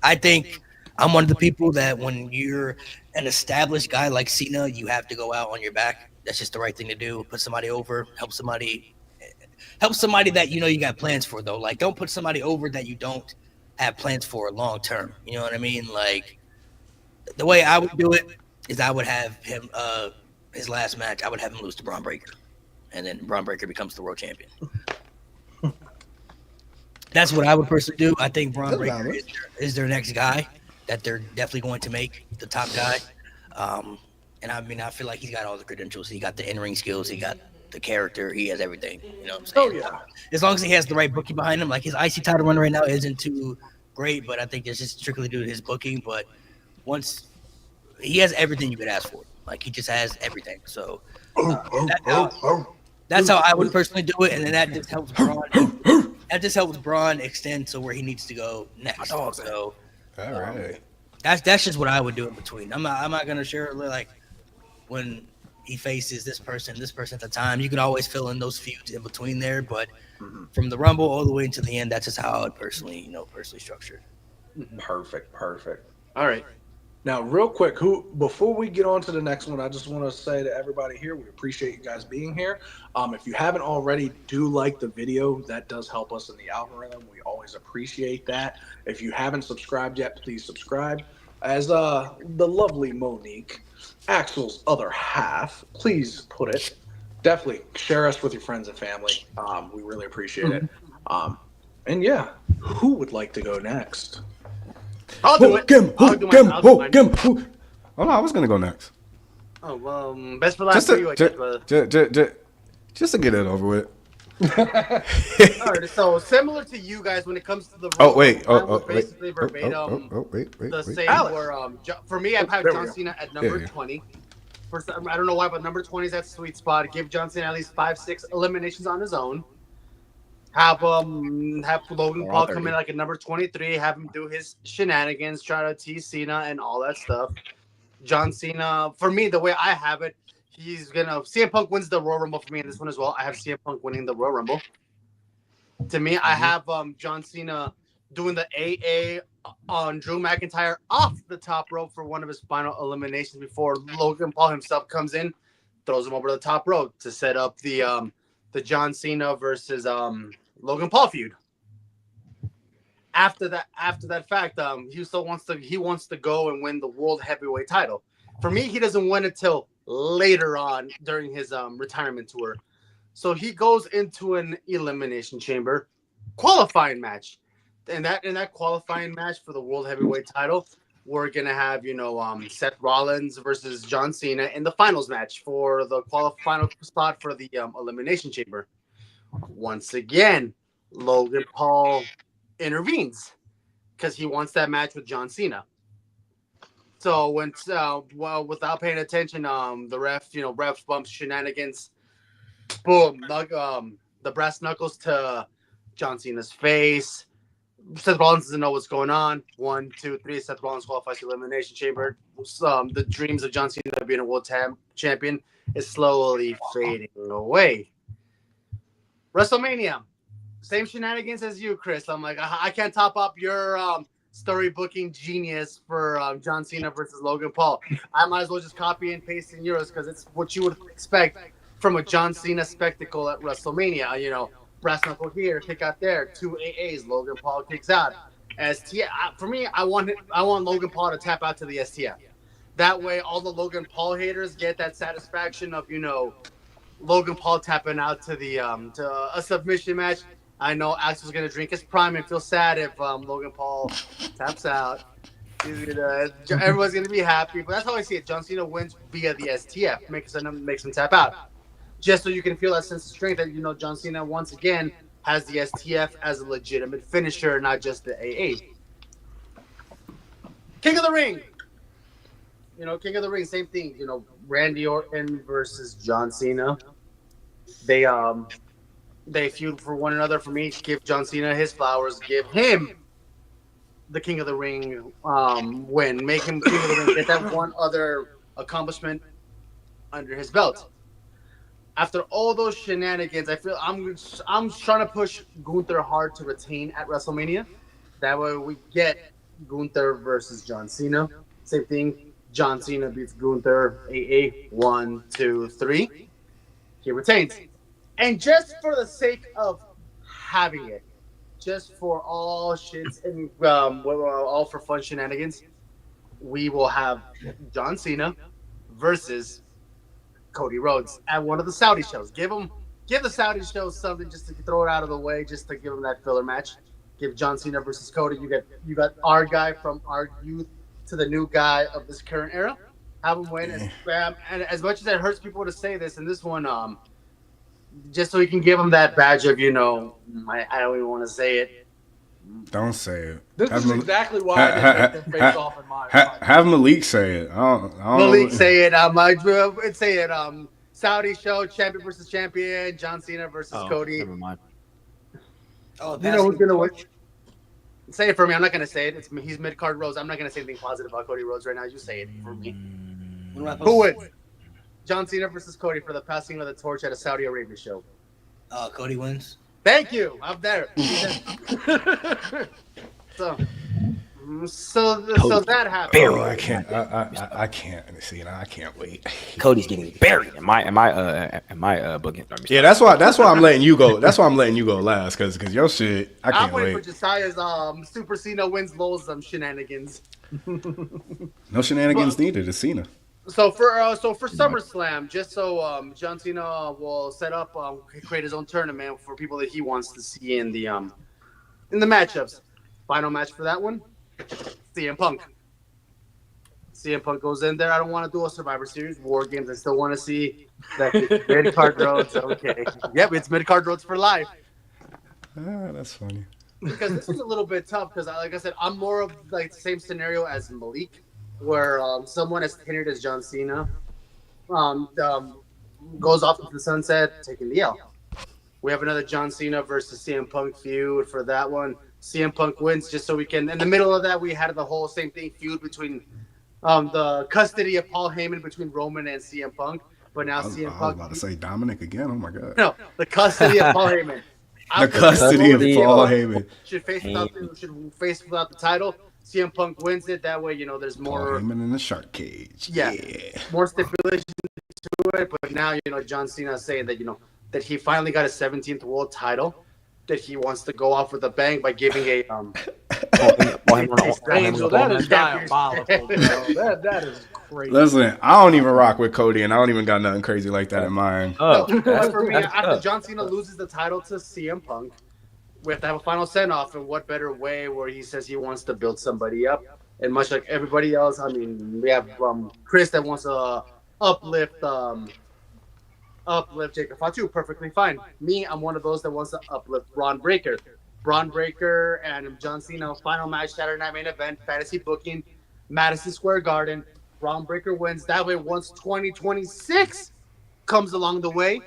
I think I'm one of the people that when you're an established guy like Cena, you have to go out on your back. That's just the right thing to do. Put somebody over, help somebody that you got plans for, though. Like, don't put somebody over that you don't have plans for long term. You know what I mean? Like, the way I would do it is I would have him his last match, I would have him lose to Braun Breaker, and then Braun Breaker becomes the world champion. That's what I would personally do. I think Braun Breaker is their next guy that they're definitely going to make the top guy. And I mean, I feel like he's got all the credentials. He got the in-ring skills. He got the character. He has everything. You know what I'm saying? Oh, yeah. As long as he has the right booking behind him. Like, his IC title run right now isn't too great, but I think it's just strictly due to his booking. But once he has everything you could ask for. Like, he just has everything. So that's how I would personally do it. And then that just helps Braun. That just helps Braun extend to where he needs to go next. So
all right.
That's just what I would do in between. I'm not gonna share, like, when he faces this person at the time. You can always fill in those feuds in between there, but from the Rumble all the way into the end, that's just how I would personally structure.
Perfect. All right. Now, real quick, before we get on to the next one, I just want to say to everybody here, we appreciate you guys being here. If you haven't already, do like the video. That does help us in the algorithm. We always appreciate that. If you haven't subscribed yet, please subscribe. As the lovely Monique, Axel's other half, please put it. Definitely share us with your friends and family. We really appreciate it. And yeah, who would like to go next?
I'll do it.
Oh, no, I was going to go next.
Oh, best for last for you, I guess, brother.
Just to get it over with.
All right, so similar to you guys when it comes to the role. Basically verbatim. The same where, for me, I've had John Cena at number 20. I don't know why, but number 20 is that sweet spot. Give John Cena at least 5-6 eliminations on his own. Have Logan Paul come in like at number 23, have him do his shenanigans, try to tease Cena and all that stuff. John Cena, for me, the way I have it, CM Punk wins the Royal Rumble for me in this one as well. I have CM Punk winning the Royal Rumble. To me, I have John Cena doing the AA on Drew McIntyre off the top rope for one of his final eliminations before Logan Paul himself comes in, throws him over the top rope to set up the John Cena versus Logan Paul feud. After that fact, he still wants to go and win the World Heavyweight title. For me, he doesn't win it till later on during his retirement tour. So he goes into an elimination chamber qualifying match. And that qualifying match for the World Heavyweight title, we're gonna have Seth Rollins versus John Cena in the finals match for the final spot for the elimination chamber. Once again, Logan Paul intervenes because he wants that match with John Cena. So without paying attention, the refs bumps shenanigans. Boom! The brass knuckles to John Cena's face. Seth Rollins doesn't know what's going on. 1, 2, 3. Seth Rollins qualifies for the elimination chamber. The dreams of John Cena being a world champion is slowly fading away. WrestleMania, same shenanigans as you, Chris. I'm like, I can't top up your story booking genius for John Cena versus Logan Paul. I might as well just copy and paste in yours because it's what you would expect from a John Cena spectacle at WrestleMania. Brass knuckle here, kick out there, 2 AAs, Logan Paul kicks out. STF. For me, I want Logan Paul to tap out to the STF. That way, all the Logan Paul haters get that satisfaction of Logan Paul tapping out to the to a submission match. I know Axel's gonna drink his prime and feel sad if Logan Paul taps out. Everyone's gonna be happy, but that's how I see it. John Cena wins via the STF, makes him tap out, just so you can feel that sense of strength that John Cena once again has the STF as a legitimate finisher, not just the AA. King of the Ring. King of the Ring, same thing. Randy Orton versus John Cena. They feud for one another. For me, give John Cena his flowers. Give him the King of the Ring win. Make him King of the Ring. Get that one other accomplishment under his belt. After all those shenanigans, I feel I'm trying to push Gunther hard to retain at WrestleMania. That way we get Gunther versus John Cena. Same thing. John Cena beats Gunther. AA 1, 2, 3. He retains. And just for the sake of having it, just for all shits and all for fun shenanigans, we will have John Cena versus Cody Rhodes at one of the Saudi shows. Give the Saudi shows something just to throw it out of the way, just to give them that filler match. Give John Cena versus Cody. You got our guy from our youth to the new guy of this current era. Have him win, and as much as it hurts people to say this, in this one, just so we can give him that badge of I don't even want to say it.
Don't say it.
This is exactly why I didn't make them face off in my mind.
Have Malik say it. I don't
Malik say it. Say it. Saudi show, champion versus champion. John Cena versus Cody.
Never mind.
Oh,
who's gonna win? Say it for me. I'm not gonna say it. He's mid card Rhodes. I'm not gonna say anything positive about Cody Rhodes right now. You say it for me. Who wins? John Cena versus Cody for the passing of the torch at a Saudi Arabia show.
Cody wins.
Thank you. I'm there. So that happened.
Oh, I can't. I can't. See, I can't wait.
Cody's getting buried. Am I booking?
Yeah, that's why I'm letting you go. That's why I'm letting you go last, because your shit. I can't wait.
I'm waiting for Jasiah's Super Cena wins Lowell's shenanigans.
No shenanigans needed. It's Cena.
So for SummerSlam, just so John Cena will set up, create his own tournament for people that he wants to see in the matchups. Final match for that one, CM Punk. CM Punk goes in there. I don't want to do a Survivor Series War Games. I still want to see that mid card roads. Okay, yep, it's mid card roads for life.
That's funny.
Because this is a little bit tough. Because like I said, I'm more of like the same scenario as Malik, where someone as tenured as John Cena goes off into the sunset, taking the L. We have another John Cena versus CM Punk feud for that one. CM Punk wins just so we can. In the middle of that, we had the whole same thing feud between the custody of Paul Heyman between Roman and CM Punk. But now CM Punk.
I was about to say Dominic again. Oh my god.
No, the custody of Paul Heyman.
The custody of Paul Heyman.
Should face without the title. CM Punk wins it. That way, there's more.
Paul Heyman in the shark cage.
Yeah. More stipulation to it. But now, John Cena is saying that, that he finally got a 17th world title, that he wants to go off with a bang by giving a
Angel, that is diabolical. That is crazy.
Listen, I don't even rock with Cody, and I don't even got nothing crazy like that in mind.
But for me, after John Cena loses the title to CM Punk, we have to have a final send-off, and what better way where he says he wants to build somebody up. And much like everybody else, I mean, we have Chris that wants to uplift Jacob Fatu, perfectly fine. Me, I'm one of those that wants to uplift Braun Breaker. Braun Breaker and John Cena, final match, Saturday Night Main Event, fantasy booking, Madison Square Garden. Braun Breaker wins. That way, once 2026 comes along the way,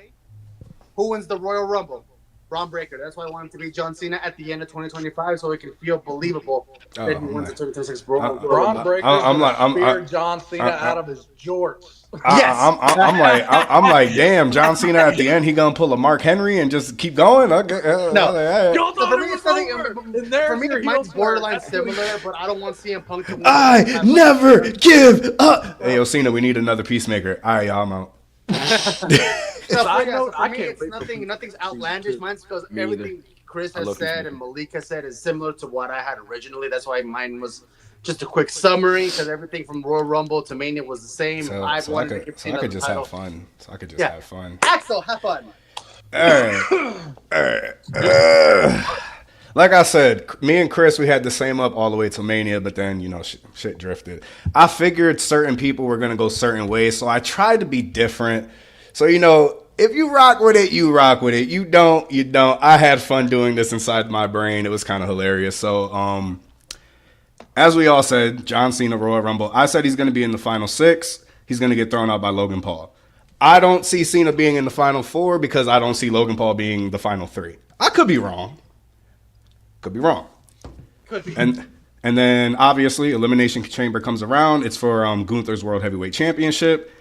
who wins the Royal Rumble? Braun Breaker. That's why I want him to be John Cena at the end of 2025, so it can feel believable that he wins the 2026 Royal Rumble.
Braun Breaker speared John Cena out of his jorts.
Yes.
I'm like, damn, John Cena at the end, he gonna pull a Mark Henry and just keep going? Okay,
Y'all thought
for
it
me,
was
it's
over.
for me, it might be borderline similar, but I don't want CM Punk to win.
I never give up. Hey, Cena, we need another peacemaker. All right, y'all, I'm out.
For me, it's nothing's outlandish. Mine's because everything Chris has said and Malik has said is similar to what I had originally. That's why mine was just a quick summary because everything from Royal Rumble to Mania was the same.
I could just have fun.
Axel, have fun.
Like I said, me and Chris, we had the same up all the way to Mania, but then, shit drifted. I figured certain people were going to go certain ways, so I tried to be different. So, if you rock with it, you rock with it. You don't, you don't. I had fun doing this inside my brain. It was kind of hilarious. So, as we all said, John Cena, Royal Rumble. I said he's going to be in the final 6. He's going to get thrown out by Logan Paul. I don't see Cena being in the final 4 because I don't see Logan Paul being the final 3. I could be wrong. Could be. And then obviously Elimination Chamber comes around. It's for Gunther's World Heavyweight Championship.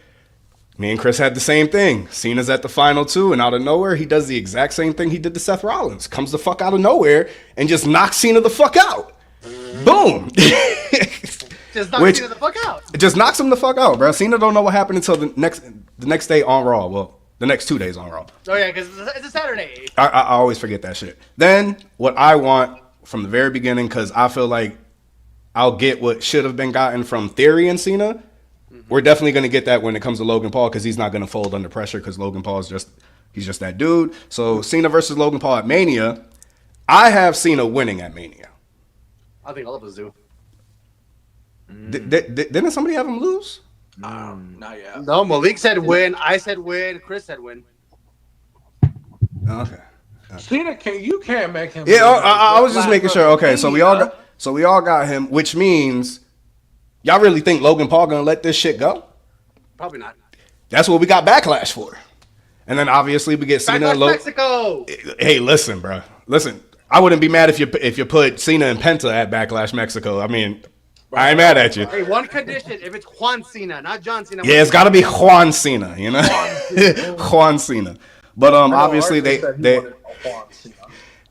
Me and Chris had the same thing. Cena's at the final 2, and out of nowhere, he does the exact same thing he did to Seth Rollins. Comes the fuck out of nowhere and just knocks Cena the fuck out. Boom.
Just knocks Cena the fuck out.
It just knocks him the fuck out, bro. Cena don't know what happened until the next day on Raw. Well, the next 2 days on Raw.
Oh, yeah, because it's a Saturday.
I always forget that shit. Then, what I want from the very beginning, because I feel like I'll get what should have been gotten from Theory and Cena. We're definitely going to get that when it comes to Logan Paul, because he's not going to fold under pressure, because Logan Paul is he's just that dude. So, Cena versus Logan Paul at Mania. I have Cena winning at Mania.
I think all of us do.
Didn't somebody have him lose?
Not yet.
No, Malik said win. I said win. Chris said win.
Okay.
Cena you can't make him.
Yeah, I was just making sure. Okay, so we all got him, which means y'all really think Logan Paul gonna let this shit go?
Probably not.
That's what we got Backlash for. And then obviously we get Cena and
Mexico.
Hey, listen, bro. Listen, I wouldn't be mad if you put Cena and Penta at Backlash Mexico. I mean, I ain't mad at you.
Hey, one condition: if it's Juan Cena, not John Cena.
Yeah, it's got to be Juan Cena. Juan Cena. But obviously they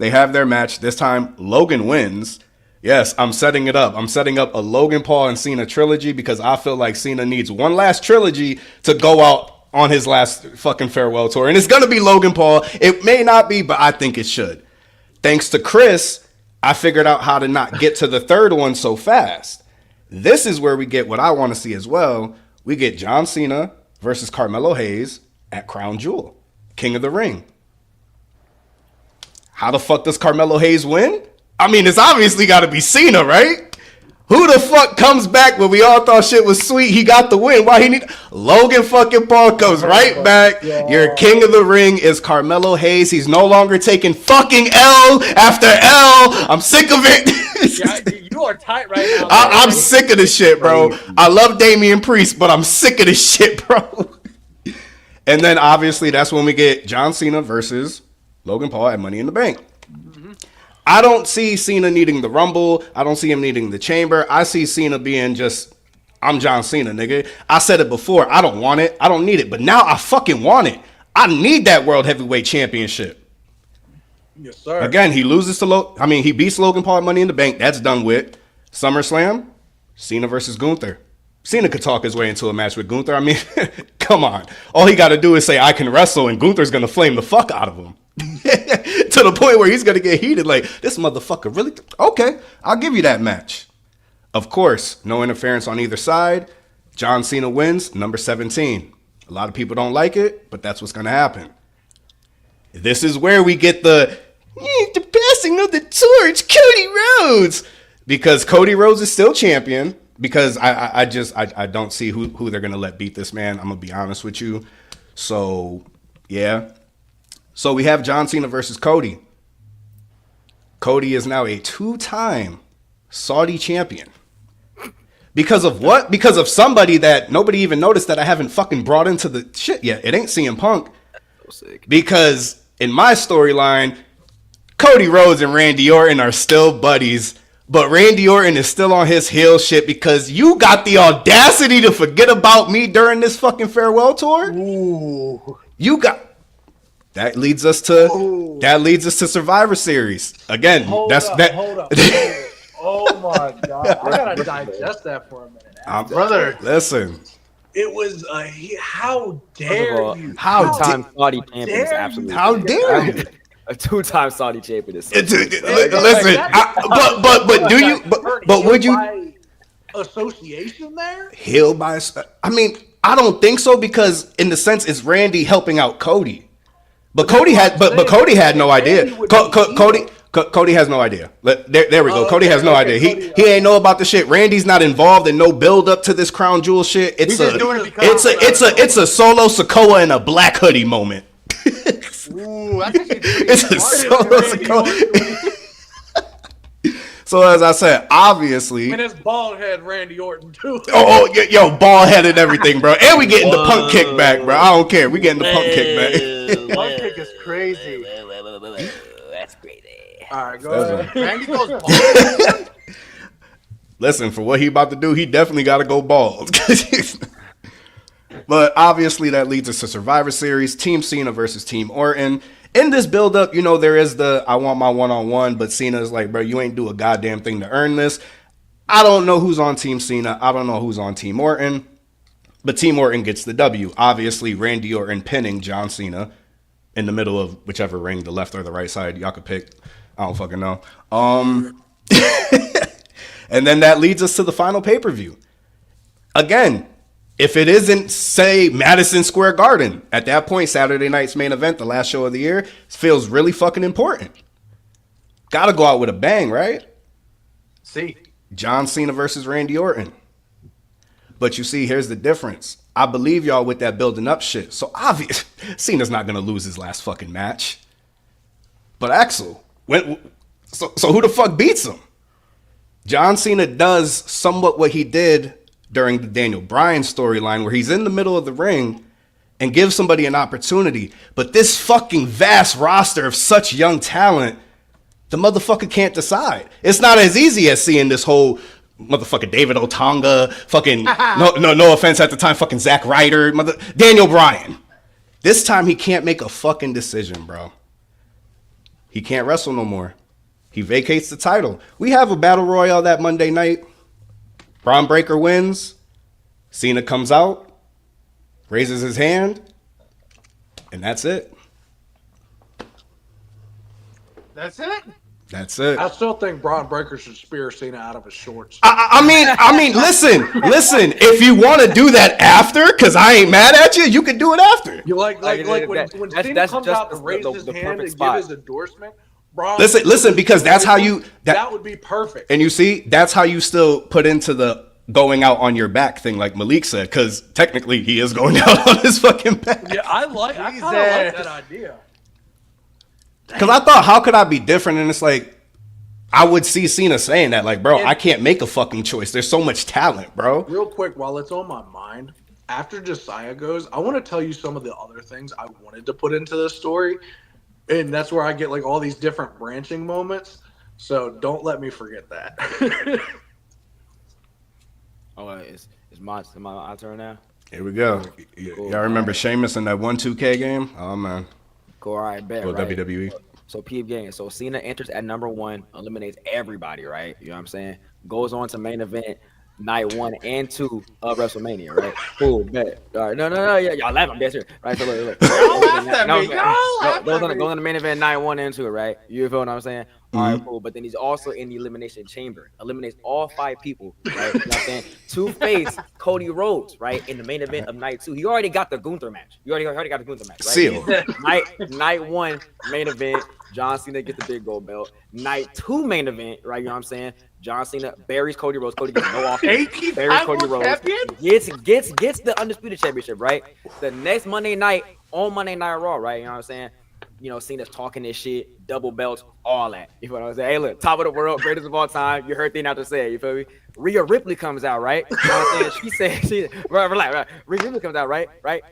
have their match this time. Logan wins. Yes, I'm setting it up. I'm setting up a Logan Paul and Cena trilogy because I feel like Cena needs one last trilogy to go out on his last fucking farewell tour, and it's gonna be Logan Paul. It may not be, but I think it should. Thanks to Chris, I figured out how to not get to the third one so fast. This is where we get what I want to see as well. We get John Cena versus Carmelo Hayes at Crown Jewel, King of the Ring. How the fuck does Carmelo Hayes win? I mean, it's obviously got to be Cena, right? Who the fuck comes back when we all thought shit was sweet? He got the win. Why he need Logan fucking Paul comes right back. Your King of the Ring is Carmelo Hayes. He's no longer taking fucking L after L. I'm sick of it.
Yeah, you are tight right now.
I'm sick of this shit, bro. I love Damian Priest, but I'm sick of this shit, bro. And then obviously that's when we get John Cena versus Logan Paul at Money in the Bank. I don't see Cena needing the Rumble. I don't see him needing the Chamber. I see Cena being just, I'm John Cena, nigga. I said it before. I don't want it. I don't need it. But now I fucking want it. I need that World Heavyweight Championship.
Yes, sir.
Again, he loses to he beats Logan Paul at Money in the Bank. That's done with. SummerSlam, Cena versus Gunther. Cena could talk his way into a match with Gunther. I mean, come on. All he got to do is say, I can wrestle, and Gunther's going to flame the fuck out of him. To the point where he's going to get heated like, this motherfucker really? Okay, I'll give you that match. Of course, no interference on either side. John Cena wins, number 17. A lot of people don't like it, but that's what's going to happen. This is where we get the passing of the torch, Cody Rhodes. Because Cody Rhodes is still champion. Because I don't see who they're going to let beat this man. I'm going to be honest with you. So, yeah. So we have John Cena versus Cody. Cody is now a 2-time Saudi champion. Because of what? Because of somebody that nobody even noticed that I haven't fucking brought into the shit yet. It ain't CM Punk. Because in my storyline, Cody Rhodes and Randy Orton are still buddies. But Randy Orton is still on his heel shit because you got the audacity to forget about me during this fucking farewell tour.
Ooh.
You got that leads us to Survivor Series. Again,
Hold up. Oh my god. I gotta digest that for a minute.
Brother.
Listen.
It was how dare you?
How time Saudi champions absolutely.
How dare you?
A two-time Saudi champion. Is
Listen, but do you? But would you?
By association there?
Heal by? I mean, I don't think so because in the sense it's Randy helping out Cody. But Cody had, but Cody had no idea. Cody has no idea. There we go. Cody has no idea. He ain't know about the shit. Randy's not involved in no build up to this crown jewel shit. It's a solo Sikoa and a black hoodie moment.
Ooh, that's actually
It's a solo Sikoa. So as I said, obviously,
And it's bald head Randy Orton too.
yo, bald head and everything, bro. And we getting the punk kickback, bro. I don't care. We getting the punk kickback.
Punk kick is crazy.
That's crazy.
All right, go ahead.
Randy goes bald.
Listen, for what he about to do, he definitely got to go bald. But obviously that leads us to Survivor Series, Team Cena versus Team Orton. In this build-up, you know, there is the I want my one-on-one, but Cena's like, bro, you ain't do a goddamn thing to earn this. I don't know who's on Team Cena. I don't know who's on Team Orton. But Team Orton gets the W. Obviously, Randy Orton pinning John Cena in the middle of whichever ring, the left or the right side. Y'all could pick. I don't fucking know. And then that leads us to the final pay-per-view. Again, if it isn't, say, Madison Square Garden, at that point, Saturday night's main event, the last show of the year, feels really fucking important. Gotta go out with a bang, right?
See,
John Cena versus Randy Orton. But you see, here's the difference. I believe y'all with that building up shit. So obvious, Cena's not gonna lose his last fucking match. But Axel, so who the fuck beats him? John Cena does somewhat what he did during the Daniel Bryan storyline, where he's in the middle of the ring and gives somebody an opportunity. But this fucking vast roster of such young talent, the motherfucker can't decide. It's not as easy as seeing this whole motherfucker David Otunga, fucking no offense at the time, fucking Zack Ryder, Daniel Bryan. This time he can't make a fucking decision, bro. He can't wrestle no more. He vacates the title. We have a battle royale that Monday night. Braun Breaker wins. Cena comes out, raises his hand, and that's it.
that's it.
That's it.
I still think Braun Breaker should spear Cena out of his shorts.
I mean, listen. If you want to do that after, because I ain't mad at you, you can do it after.
You like when Cena comes out to raise his hand and give his endorsement. Braun
Listen, because that's how you.
That would be perfect.
And you see, that's how you still put into the going out on your back thing, like Malik said, because technically he is going out on his fucking back.
Yeah, I kind of like that idea.
Because I thought, how could I be different? And it's like, I would see Cena saying that, like, bro, I can't make a fucking choice. There's so much talent, bro.
Real quick, while it's on my mind, after Jasiah goes, I want to tell you some of the other things I wanted to put into this story. And that's where I get like all these different branching moments. So don't let me forget that.
It's my turn now.
Here we go.
Cool.
Y'all remember Sheamus in that 1-2K game? Oh, man.
Cool, all right, bet,
Or
right?
WWE.
So peep game. So Cena enters at number 1, eliminates everybody, right? You know what I'm saying? Goes on to main event night 1 and 2 of WrestleMania, right? Cool, bet. All right, no, yeah, y'all laugh. I'm dead serious, right? So look.
Y'all laughed at me.
Goes on the main event night 1 and 2, right? You feel what I'm saying? All right, cool. But then he's also in the elimination chamber. Eliminates all 5 people, right? You know what I'm saying? To face Cody Rhodes, right? In the main event of night 2. He already got the Gunther match. You already got the Gunther match, right?
Seal.
Night 1 main event. John Cena gets the big gold belt. Night 2 main event, right? You know what I'm saying? John Cena buries Cody Rhodes. Cody gets no offense. Buries Cody Rhodes. Gets the undisputed championship, right? The next Monday night on Monday Night Raw, right? You know what I'm saying? You know, Cena's talking this shit, double belts, all that. You know what I'm saying? Hey, look, top of the world, greatest of all time. You heard thing not to say, you feel me? Rhea Ripley comes out, right? You know what I'm saying? She says, right. Rhea Ripley comes out, right?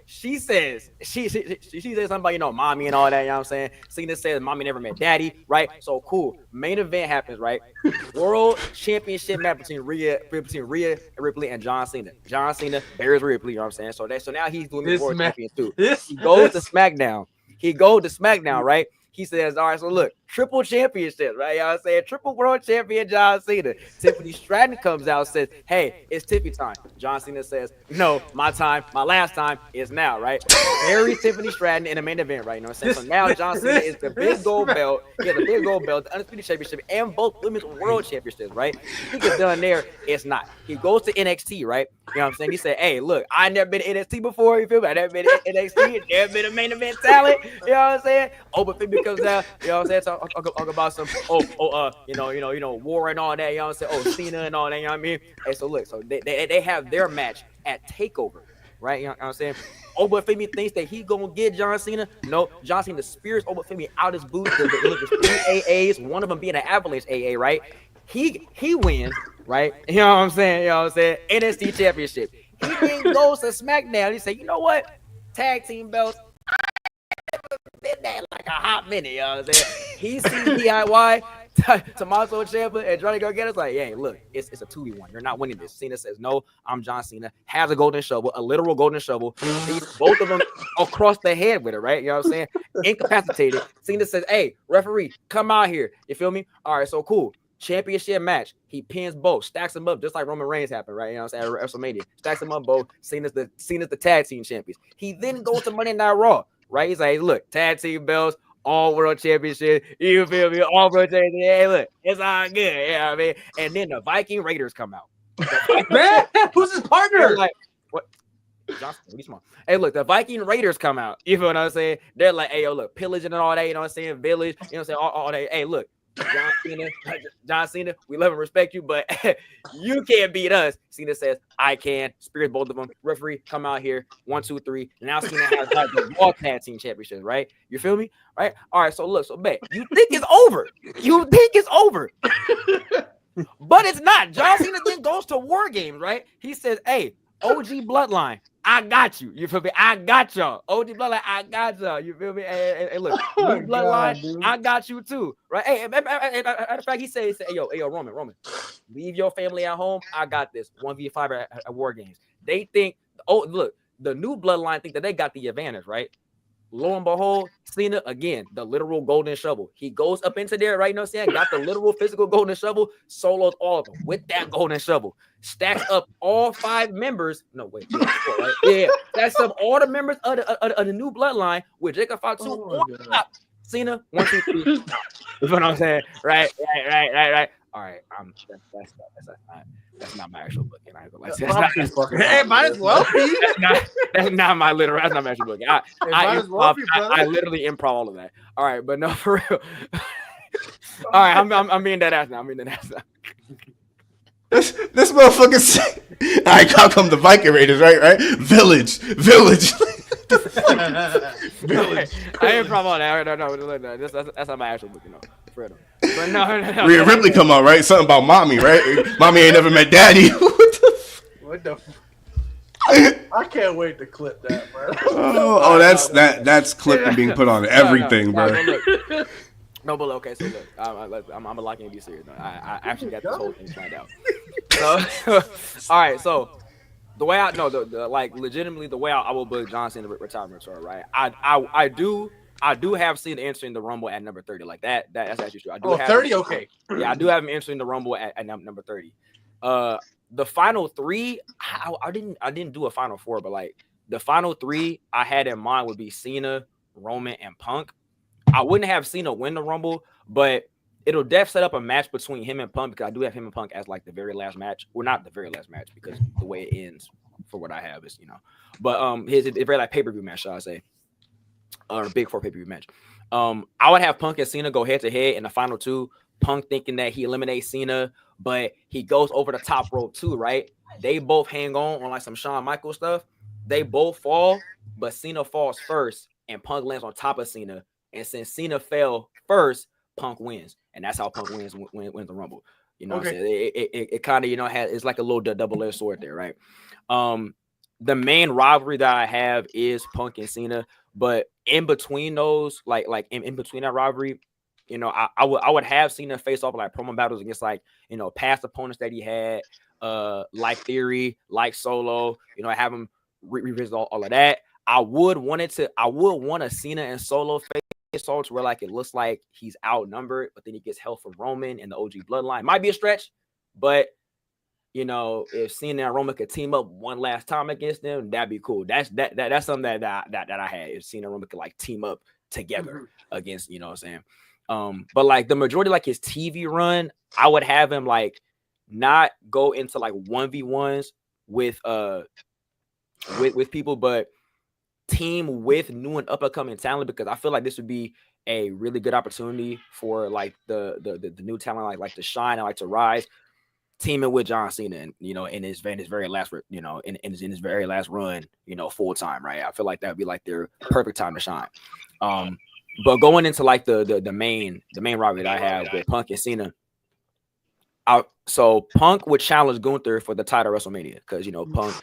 She says, she says something about, you know, mommy and all that, you know what I'm saying? Cena says, mommy never met daddy, right? So cool. Main event happens, right? World Championship match between Rhea Ripley and John Cena. John Cena buries Ripley, you know what I'm saying? So now he's doing the World Champion too. He goes to SmackDown. Right? He says, all right, so look, triple championship, right? You know what I'm saying? Triple world champion John Cena. Tiffany Stratton comes out and says, hey, it's Tiffy time. John Cena says, no, my last time is now, right? Bury Tiffany Stratton in the main event, right? You know what I'm saying? So now John Cena is the big gold belt. He has the big gold belt, the Undisputed Championship, and both women's world championships, right? He gets done there. It's not. He goes to NXT, right? You know what I'm saying? He said, hey, look, I never been in NXT before. You feel me? I never been in NXT. Never been a main event talent. You know what I'm saying? Open Phoebe comes down. You know what I'm saying? Talk about some, war and all that. You know what I'm saying? Cena and all that. You know what I mean? Hey, so look, so they have their match at TakeOver, right? You know what I'm saying? Oba Femi thinks that he's gonna get John Cena. No, John Cena spears Oba Femi out his boots. There's 3 AAs, one of them being an Avalanche AA, right? He wins, right? You know what I'm saying? NXT Championship. He then goes to SmackDown. He say, you know what? Tag team belts. Been there like a hot minute, you know what I'm saying? He sees DIY, Tommaso Ciampa, and Johnny Gargano's like, hey, look, it's a 2v1. You're not winning this. Cena says, no, I'm John Cena. Has a golden shovel, a literal golden shovel. Beats both of them across the head with it, right? You know what I'm saying? Incapacitated. Cena says, hey, referee, come out here. You feel me? All right, so cool. Championship match. He pins both, stacks them up just like Roman Reigns happened, right? You know what I'm saying? At WrestleMania. Stacks them up both. Cena's the tag team champions. He then goes to Monday Night Raw. Right, he's like, look, tag team belts, all world championship. You feel me? All world championship. Hey, look, it's all good. You know what I mean? And then the Viking Raiders come out.
Man, who's his partner?
Like, what? Johnson, be smart. Hey, look, the Viking Raiders come out. You feel what I'm saying? They're like, hey, yo, look, pillaging and all that. You know what I'm saying? Village. You know what I'm saying? All that. Hey, look. John Cena, we love and respect you, but you can't beat us. Cena says, I can. Spears both of them. Referee, come out here. 1, 2, 3. Now Cena has the Raw Tag Team Championship, right? You feel me? Right? All right, so look, bet. You think it's over. But it's not. John Cena then goes to War Games, right? He says, hey, OG Bloodline, I got you. You feel me? I got y'all. OG Bloodline, I got y'all. You feel me? Hey look, New Bloodline, God, I got you too. Right? Hey, matter of fact, he said, hey, yo, Roman, leave your family at home. I got this. 1v5 at War Games. They think, look, the New Bloodline think that they got the advantage, right? Lo and behold, Cena, again, the literal golden shovel. He goes up into there, right? You know what I'm saying? Got the literal physical golden shovel, soloed all of them with that golden shovel. Stacks up all 5 members. No, wait. 4, right? Yeah. Stacks up all the members of the New Bloodline with Jacob Fatu on top. Cena, 1, 2, 3. You know what I'm saying? Right. All right. That's not my actual book.
Might as well be.
That's not my literal. That's not my actual book. I literally improv all of that. All right, but no, for real. All right, I'm being that ass now.
This motherfucker say, all right, how come the Viking Raiders, right? Village.
Village. I improv all that. No. That's not my actual book, you know. Fredo. But no.
Rhea Ripley come out, right? Something about mommy, right? Mommy ain't never met daddy.
What the I can't wait to clip that, bro.
Oh, that's clipped and being put on everything, bro.
No, but okay, so look, I'm a lock and be serious. No, I actually got this whole thing planned out. So, all right, so the way legitimately the way I will book John Cena retirement tour, right? I do have Cena entering the Rumble at number 30, like that's actually true. I do have
30, okay.
Yeah, I do have him entering the Rumble at number 30. The final 3, I didn't do a final 4, but like the final 3 I had in mind would be Cena, Roman, and Punk. I wouldn't have Cena win the Rumble, but it'll definitely set up a match between him and Punk because I do have him and Punk as like the very last match. Well, not the very last match because the way it ends for what I have is, you know. But his very like pay-per-view match, shall I say. Or a big 4 pay-per-view match. I would have Punk and Cena go head-to-head in the final 2. Punk thinking that he eliminates Cena, but he goes over the top rope too, right? They both hang on like some Shawn Michaels stuff. They both fall, but Cena falls first, and Punk lands on top of Cena. And since Cena fell first, Punk wins, and that's how Punk wins the Rumble. You know, okay. What I'm saying? It kind of, you know, it's like a little double-edged sword there, right? The main rivalry that I have is Punk and Cena, but in between those, like in between that rivalry, you know, I would have Cena face off like promo battles against like, you know, past opponents that he had, like Theory, like Solo. You know, I have him revisit all of that. I would want a Cena and Solo face assaults where like it looks like he's outnumbered, but then he gets help from Roman and the OG bloodline. Might be a stretch, but you know, if Cena and Roman could team up one last time against them, that'd be cool. That's something that I had. If Cena and Roman could like team up together against, you know what I'm saying? But like the majority, like his TV run, I would have him like not go into like 1v1s with people, but team with new and up and coming talent, because I feel like this would be a really good opportunity for like the new talent like to shine and like to rise. Teaming with John Cena, and you know, in his very last, you know, in his very last run, you know, full time, right? I feel like that would be like their perfect time to shine. But going into like the main rivalry that I have with Punk and Cena, so Punk would challenge Gunther for the title at WrestleMania because you know Punk,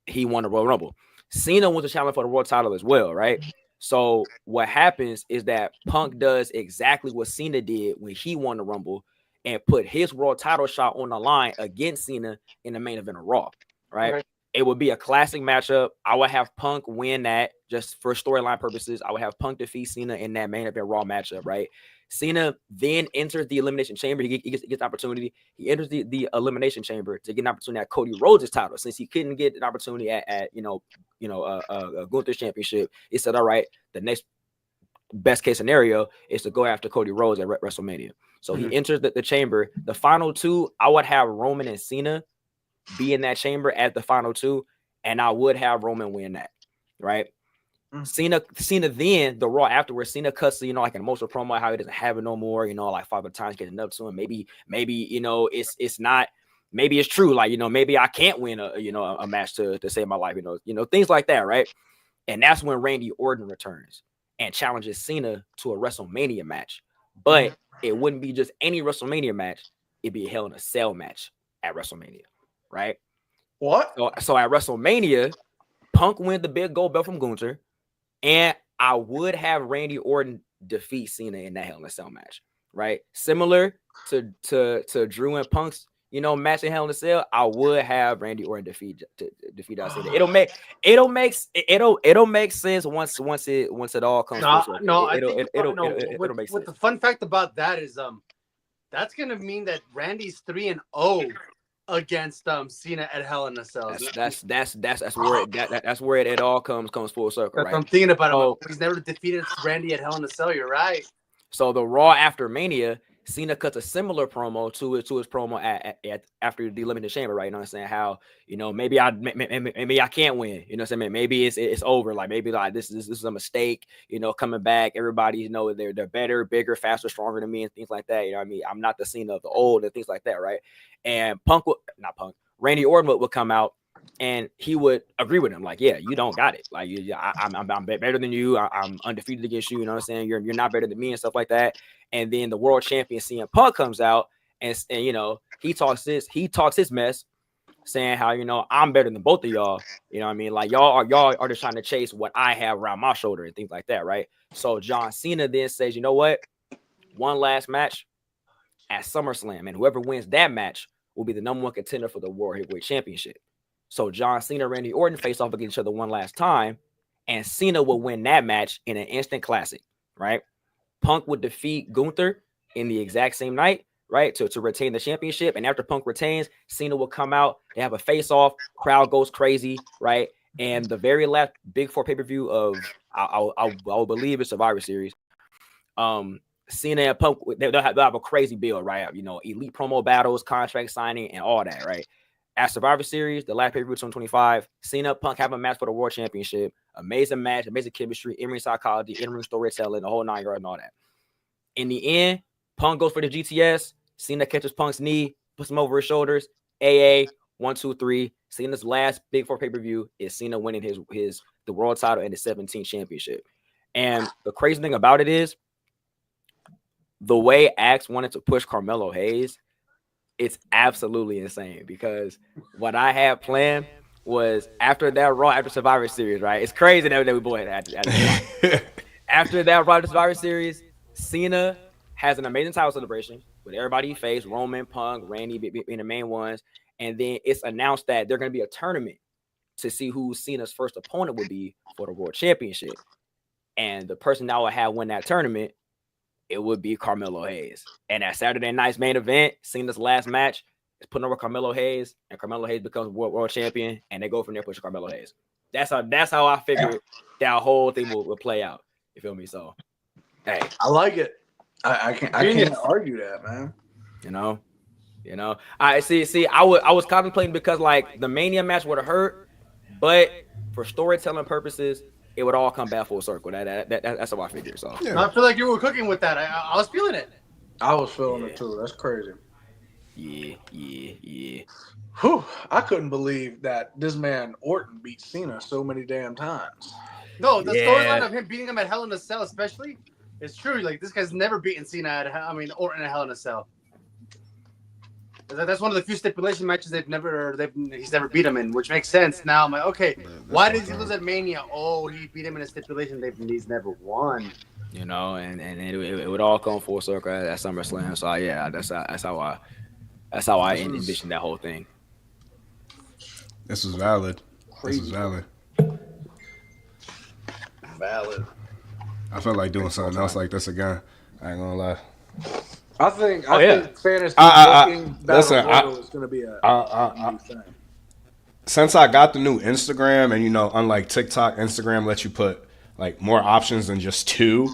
he won the Royal Rumble. Cena wants to challenge for the world title as well, right? So what happens is that Punk does exactly what Cena did when he won the Rumble, and put his world title shot on the line against Cena in the main event of Raw, right? Okay. It would be a classic matchup. I would have Punk win that just for storyline purposes. I would have Punk defeat Cena in that main event Raw matchup, right? Cena then enters the Elimination Chamber. He gets the opportunity. He enters the Elimination Chamber to get an opportunity at Cody Rhodes' title. Since he couldn't get an opportunity at Gunther's championship, he said, all right, the next best case scenario is to go after Cody Rhodes at WrestleMania. So he enters the chamber. The final two, I would have Roman and Cena be in that chamber at the final two, and I would have Roman win that, right? Cena then, the Raw afterwards, Cena cuts, you know, like an emotional promo, how he doesn't have it no more, you know, like Father Time's getting up to him. Maybe, you know, it's not, maybe it's true. Like, you know, maybe I can't win a match to save my life, you know, things like that, right? And that's when Randy Orton returns and challenges Cena to a WrestleMania match. But it wouldn't be just any WrestleMania match. It'd be a Hell in a Cell match at WrestleMania, right?
What?
So at WrestleMania, Punk wins the big gold belt from Gunther, and I would have Randy Orton defeat Cena in that Hell in a Cell match, right? Similar to Drew and Punk's, you know, match in Hell in a Cell, I would have Randy Orton defeat Cena. It'll make sense once it all comes.
It'll make sense. What the fun fact about that is that's gonna mean that Randy's 3-0 against Cena at Hell in a Cell.
That's where it all comes full circle. Right?
I'm thinking about it. He's never defeated Randy at Hell in a Cell. You're right.
So the Raw after Mania, Cena cuts a similar promo to his promo at after the Elimination Chamber, right? You know what I'm saying? How, you know, maybe I can't win. You know what I'm saying? Maybe it's over. Like maybe like this is a mistake. You know, coming back, everybody, you know, they're better, bigger, faster, stronger than me, and things like that. You know what I mean? I'm not the Cena of the old and things like that, right? And Randy Orton would come out and he would agree with him, like, yeah, you don't got it. Like, I'm better than you. I'm undefeated against you. You know what I'm saying? You're not better than me and stuff like that. And then the world champion CM Punk comes out and you know, he talks his mess, saying how, you know, I'm better than both of y'all. You know what I mean? Like y'all are just trying to chase what I have around my shoulder and things like that, right? So John Cena then says, you know what? One last match at SummerSlam, and whoever wins that match will be the number one contender for the World Heavyweight Championship. So John Cena and Randy Orton face off against each other one last time, and Cena will win that match in an instant classic, right? Punk would defeat Gunther in the exact same night, right, to retain the championship. And after Punk retains, Cena will come out. They have a face-off. Crowd goes crazy, right? And the very last Big Four pay-per-view of, I'll believe it's Survivor Series, Cena and Punk, they'll have a crazy build, right? You know, elite promo battles, contract signing, and all that, right? At Survivor Series, the last pay-per-view 2025, Cena, Punk have a match for the World Championship. Amazing match, amazing chemistry, in-ring psychology, in-ring storytelling, the whole 9 yards and all that. In the end, Punk goes for the GTS. Cena catches Punk's knee, puts him over his shoulders. AA 1, 2, 3. Cena's last Big Four pay-per-view is Cena winning the world title and the 17th championship. And the crazy thing about it is the way Axe wanted to push Carmelo Hayes, it's absolutely insane, because what I had planned was after that Raw, after Survivor Series, right? It's crazy that we boy after that Raw, Survivor Series, Cena has an amazing title celebration with everybody he faced, Roman, Punk, Randy being the main ones, and then it's announced that they're going to be a tournament to see who Cena's first opponent would be for the World Championship. And the person that would have win that tournament, it would be Carmelo Hayes. And at Saturday night's main event, Cena's last match is putting over Carmelo Hayes, and Carmelo Hayes becomes world champion, and they go from there pushing Carmelo Hayes. That's how I figured that whole thing will play out. You feel me? So, hey,
I like it. I can't argue that, man.
You know. I see. I was contemplating because like the Mania match would have hurt, but for storytelling purposes, it would all come back full circle. That's how I figured. So
I feel like you were cooking with that. I was feeling it.
I was feeling it too. That's crazy.
Yeah.
Whew, I couldn't believe that this man Orton beat Cena so many damn times.
No, the storyline of him beating him at Hell in a Cell, especially, is true. Like this guy's never beaten Cena Orton at Hell in a Cell. That's one of the few stipulation matches he's never beat him in, which makes sense. Now I'm like, okay, why did he lose at Mania? Oh, he beat him in a stipulation he's never won.
You know, and it would all come full circle at SummerSlam. So yeah, that's how I envisioned that whole thing.
This was valid. Valid. I felt like doing something else like this again. I ain't gonna lie.
I think fantasy booking battle royal is going to be a new thing.
Since I got the new Instagram, and unlike TikTok, Instagram lets you put like more options than just 2.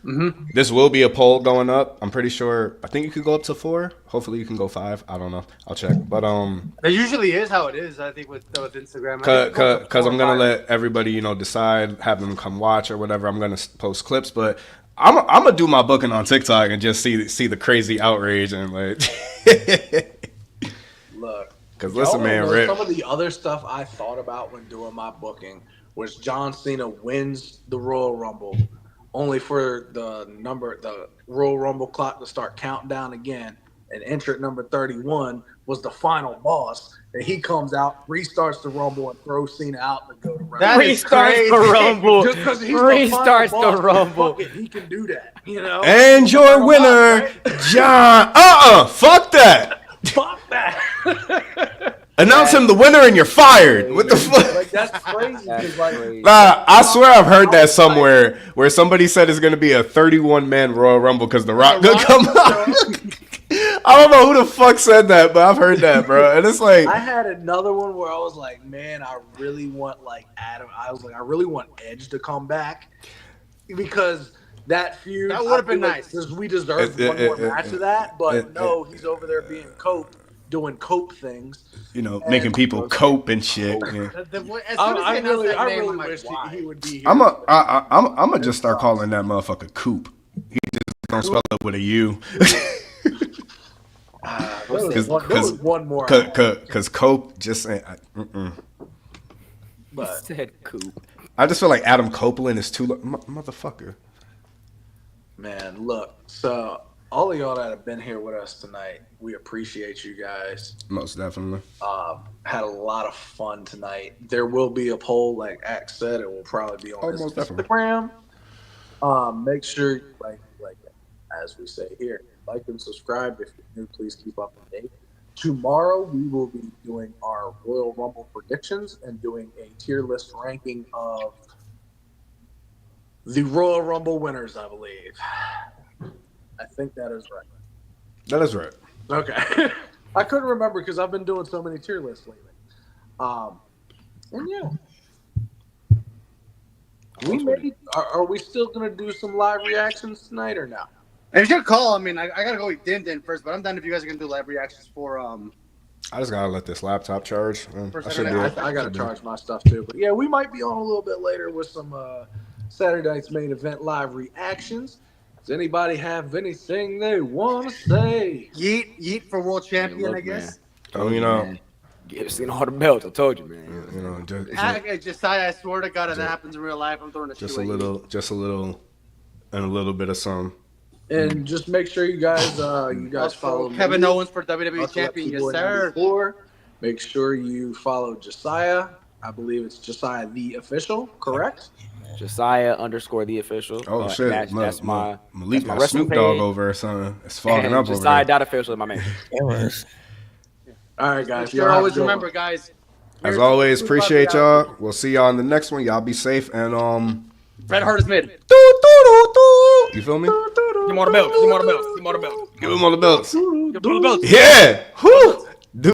Mm-hmm. This will be a poll going up. I'm pretty sure. I think you could go up to 4. Hopefully, you can go 5. I don't know. I'll check. But
it usually is how it is. I think with Instagram.
Because I'm gonna let everybody decide, have them come watch or whatever. I'm gonna post clips, but I'm gonna do my booking on TikTok and just see the crazy outrage and like.
Look,
because listen, man,
some of the other stuff I thought about when doing my booking was John Cena wins the Royal Rumble, only for the Royal Rumble clock to start counting down again, and entrant number 31 was the final boss. And he comes out, restarts the Rumble, and throws Cena out to go to WrestleMania.
That restarts the Rumble.
Just because he's
restarts
the boss,
Rumble.
He can do that,
And your winner, John. Fuck that.
Fuck that.
Announce him the winner and you're fired. What the fuck?
Like that's crazy.
I swear I've heard that somewhere where somebody said it's gonna be a 31-man Royal Rumble because The Rock could come out. I don't know who the fuck said that, but I've heard that, bro. And it's like
I had another one where I was like, man, I really want Adam. I was like, I really want Edge to come back because that feud
that would have been nice.
Because we deserve one more match of that, but no, he's over there being doing cope things.
Making people cope and shit. Yeah.
I really wish he would be here.
I'm gonna just start calling that motherfucker Coop. He just gonna spell it with a U.
There was one more.
Because Cope just ain't.
But said Coop.
I just feel like Adam Copeland is too motherfucker.
Man, look. So all of y'all that have been here with us tonight, we appreciate you guys.
Most definitely.
Had a lot of fun tonight. There will be a poll, like Ax said. It will probably be on his Instagram. Make sure, like as we say here, like and subscribe. If you're new, please keep up to date. Tomorrow, we will be doing our Royal Rumble predictions and doing a tier list ranking of the Royal Rumble winners, I believe. I think that is right.
That is right.
Okay. I couldn't remember because I've been doing so many tier lists lately. And yeah. Are we still going to do some live reactions tonight or not?
If you call, I gotta go eat din first, but I'm done if you guys are gonna do live reactions for
I just gotta let this laptop charge.
I gotta charge my stuff too. But yeah, we might be on a little bit later with some Saturday night's main event live reactions. Does anybody have anything they want to say?
Yeet for world champion, I guess.
Man.
Get seen all the belts. I told you, man.
Jasiah, I swear to God, if that happens in real life, I'm throwing
just a little, and a little bit of some.
And just make sure you guys follow
Kevin Owens for WWE champion, yes sir.
Make sure you follow Jasiah. I believe it's Jasiah the official, correct?
Jasiah _ the official.
Oh shit!
That's my
Malik got Snoop Dogg over or something. It's fogging up over there.
Jasiah .official is my man.
All right, guys.
Sure, always remember, guys.
As always, appreciate y'all. We'll see y'all in the next one. Y'all be safe and
Bret Hart is mid.
You feel me?
Give him all the belts. Give him all the belts. Give him all the belts.
Give him all the belts.
Give him all the belts.
Yeah. Whew.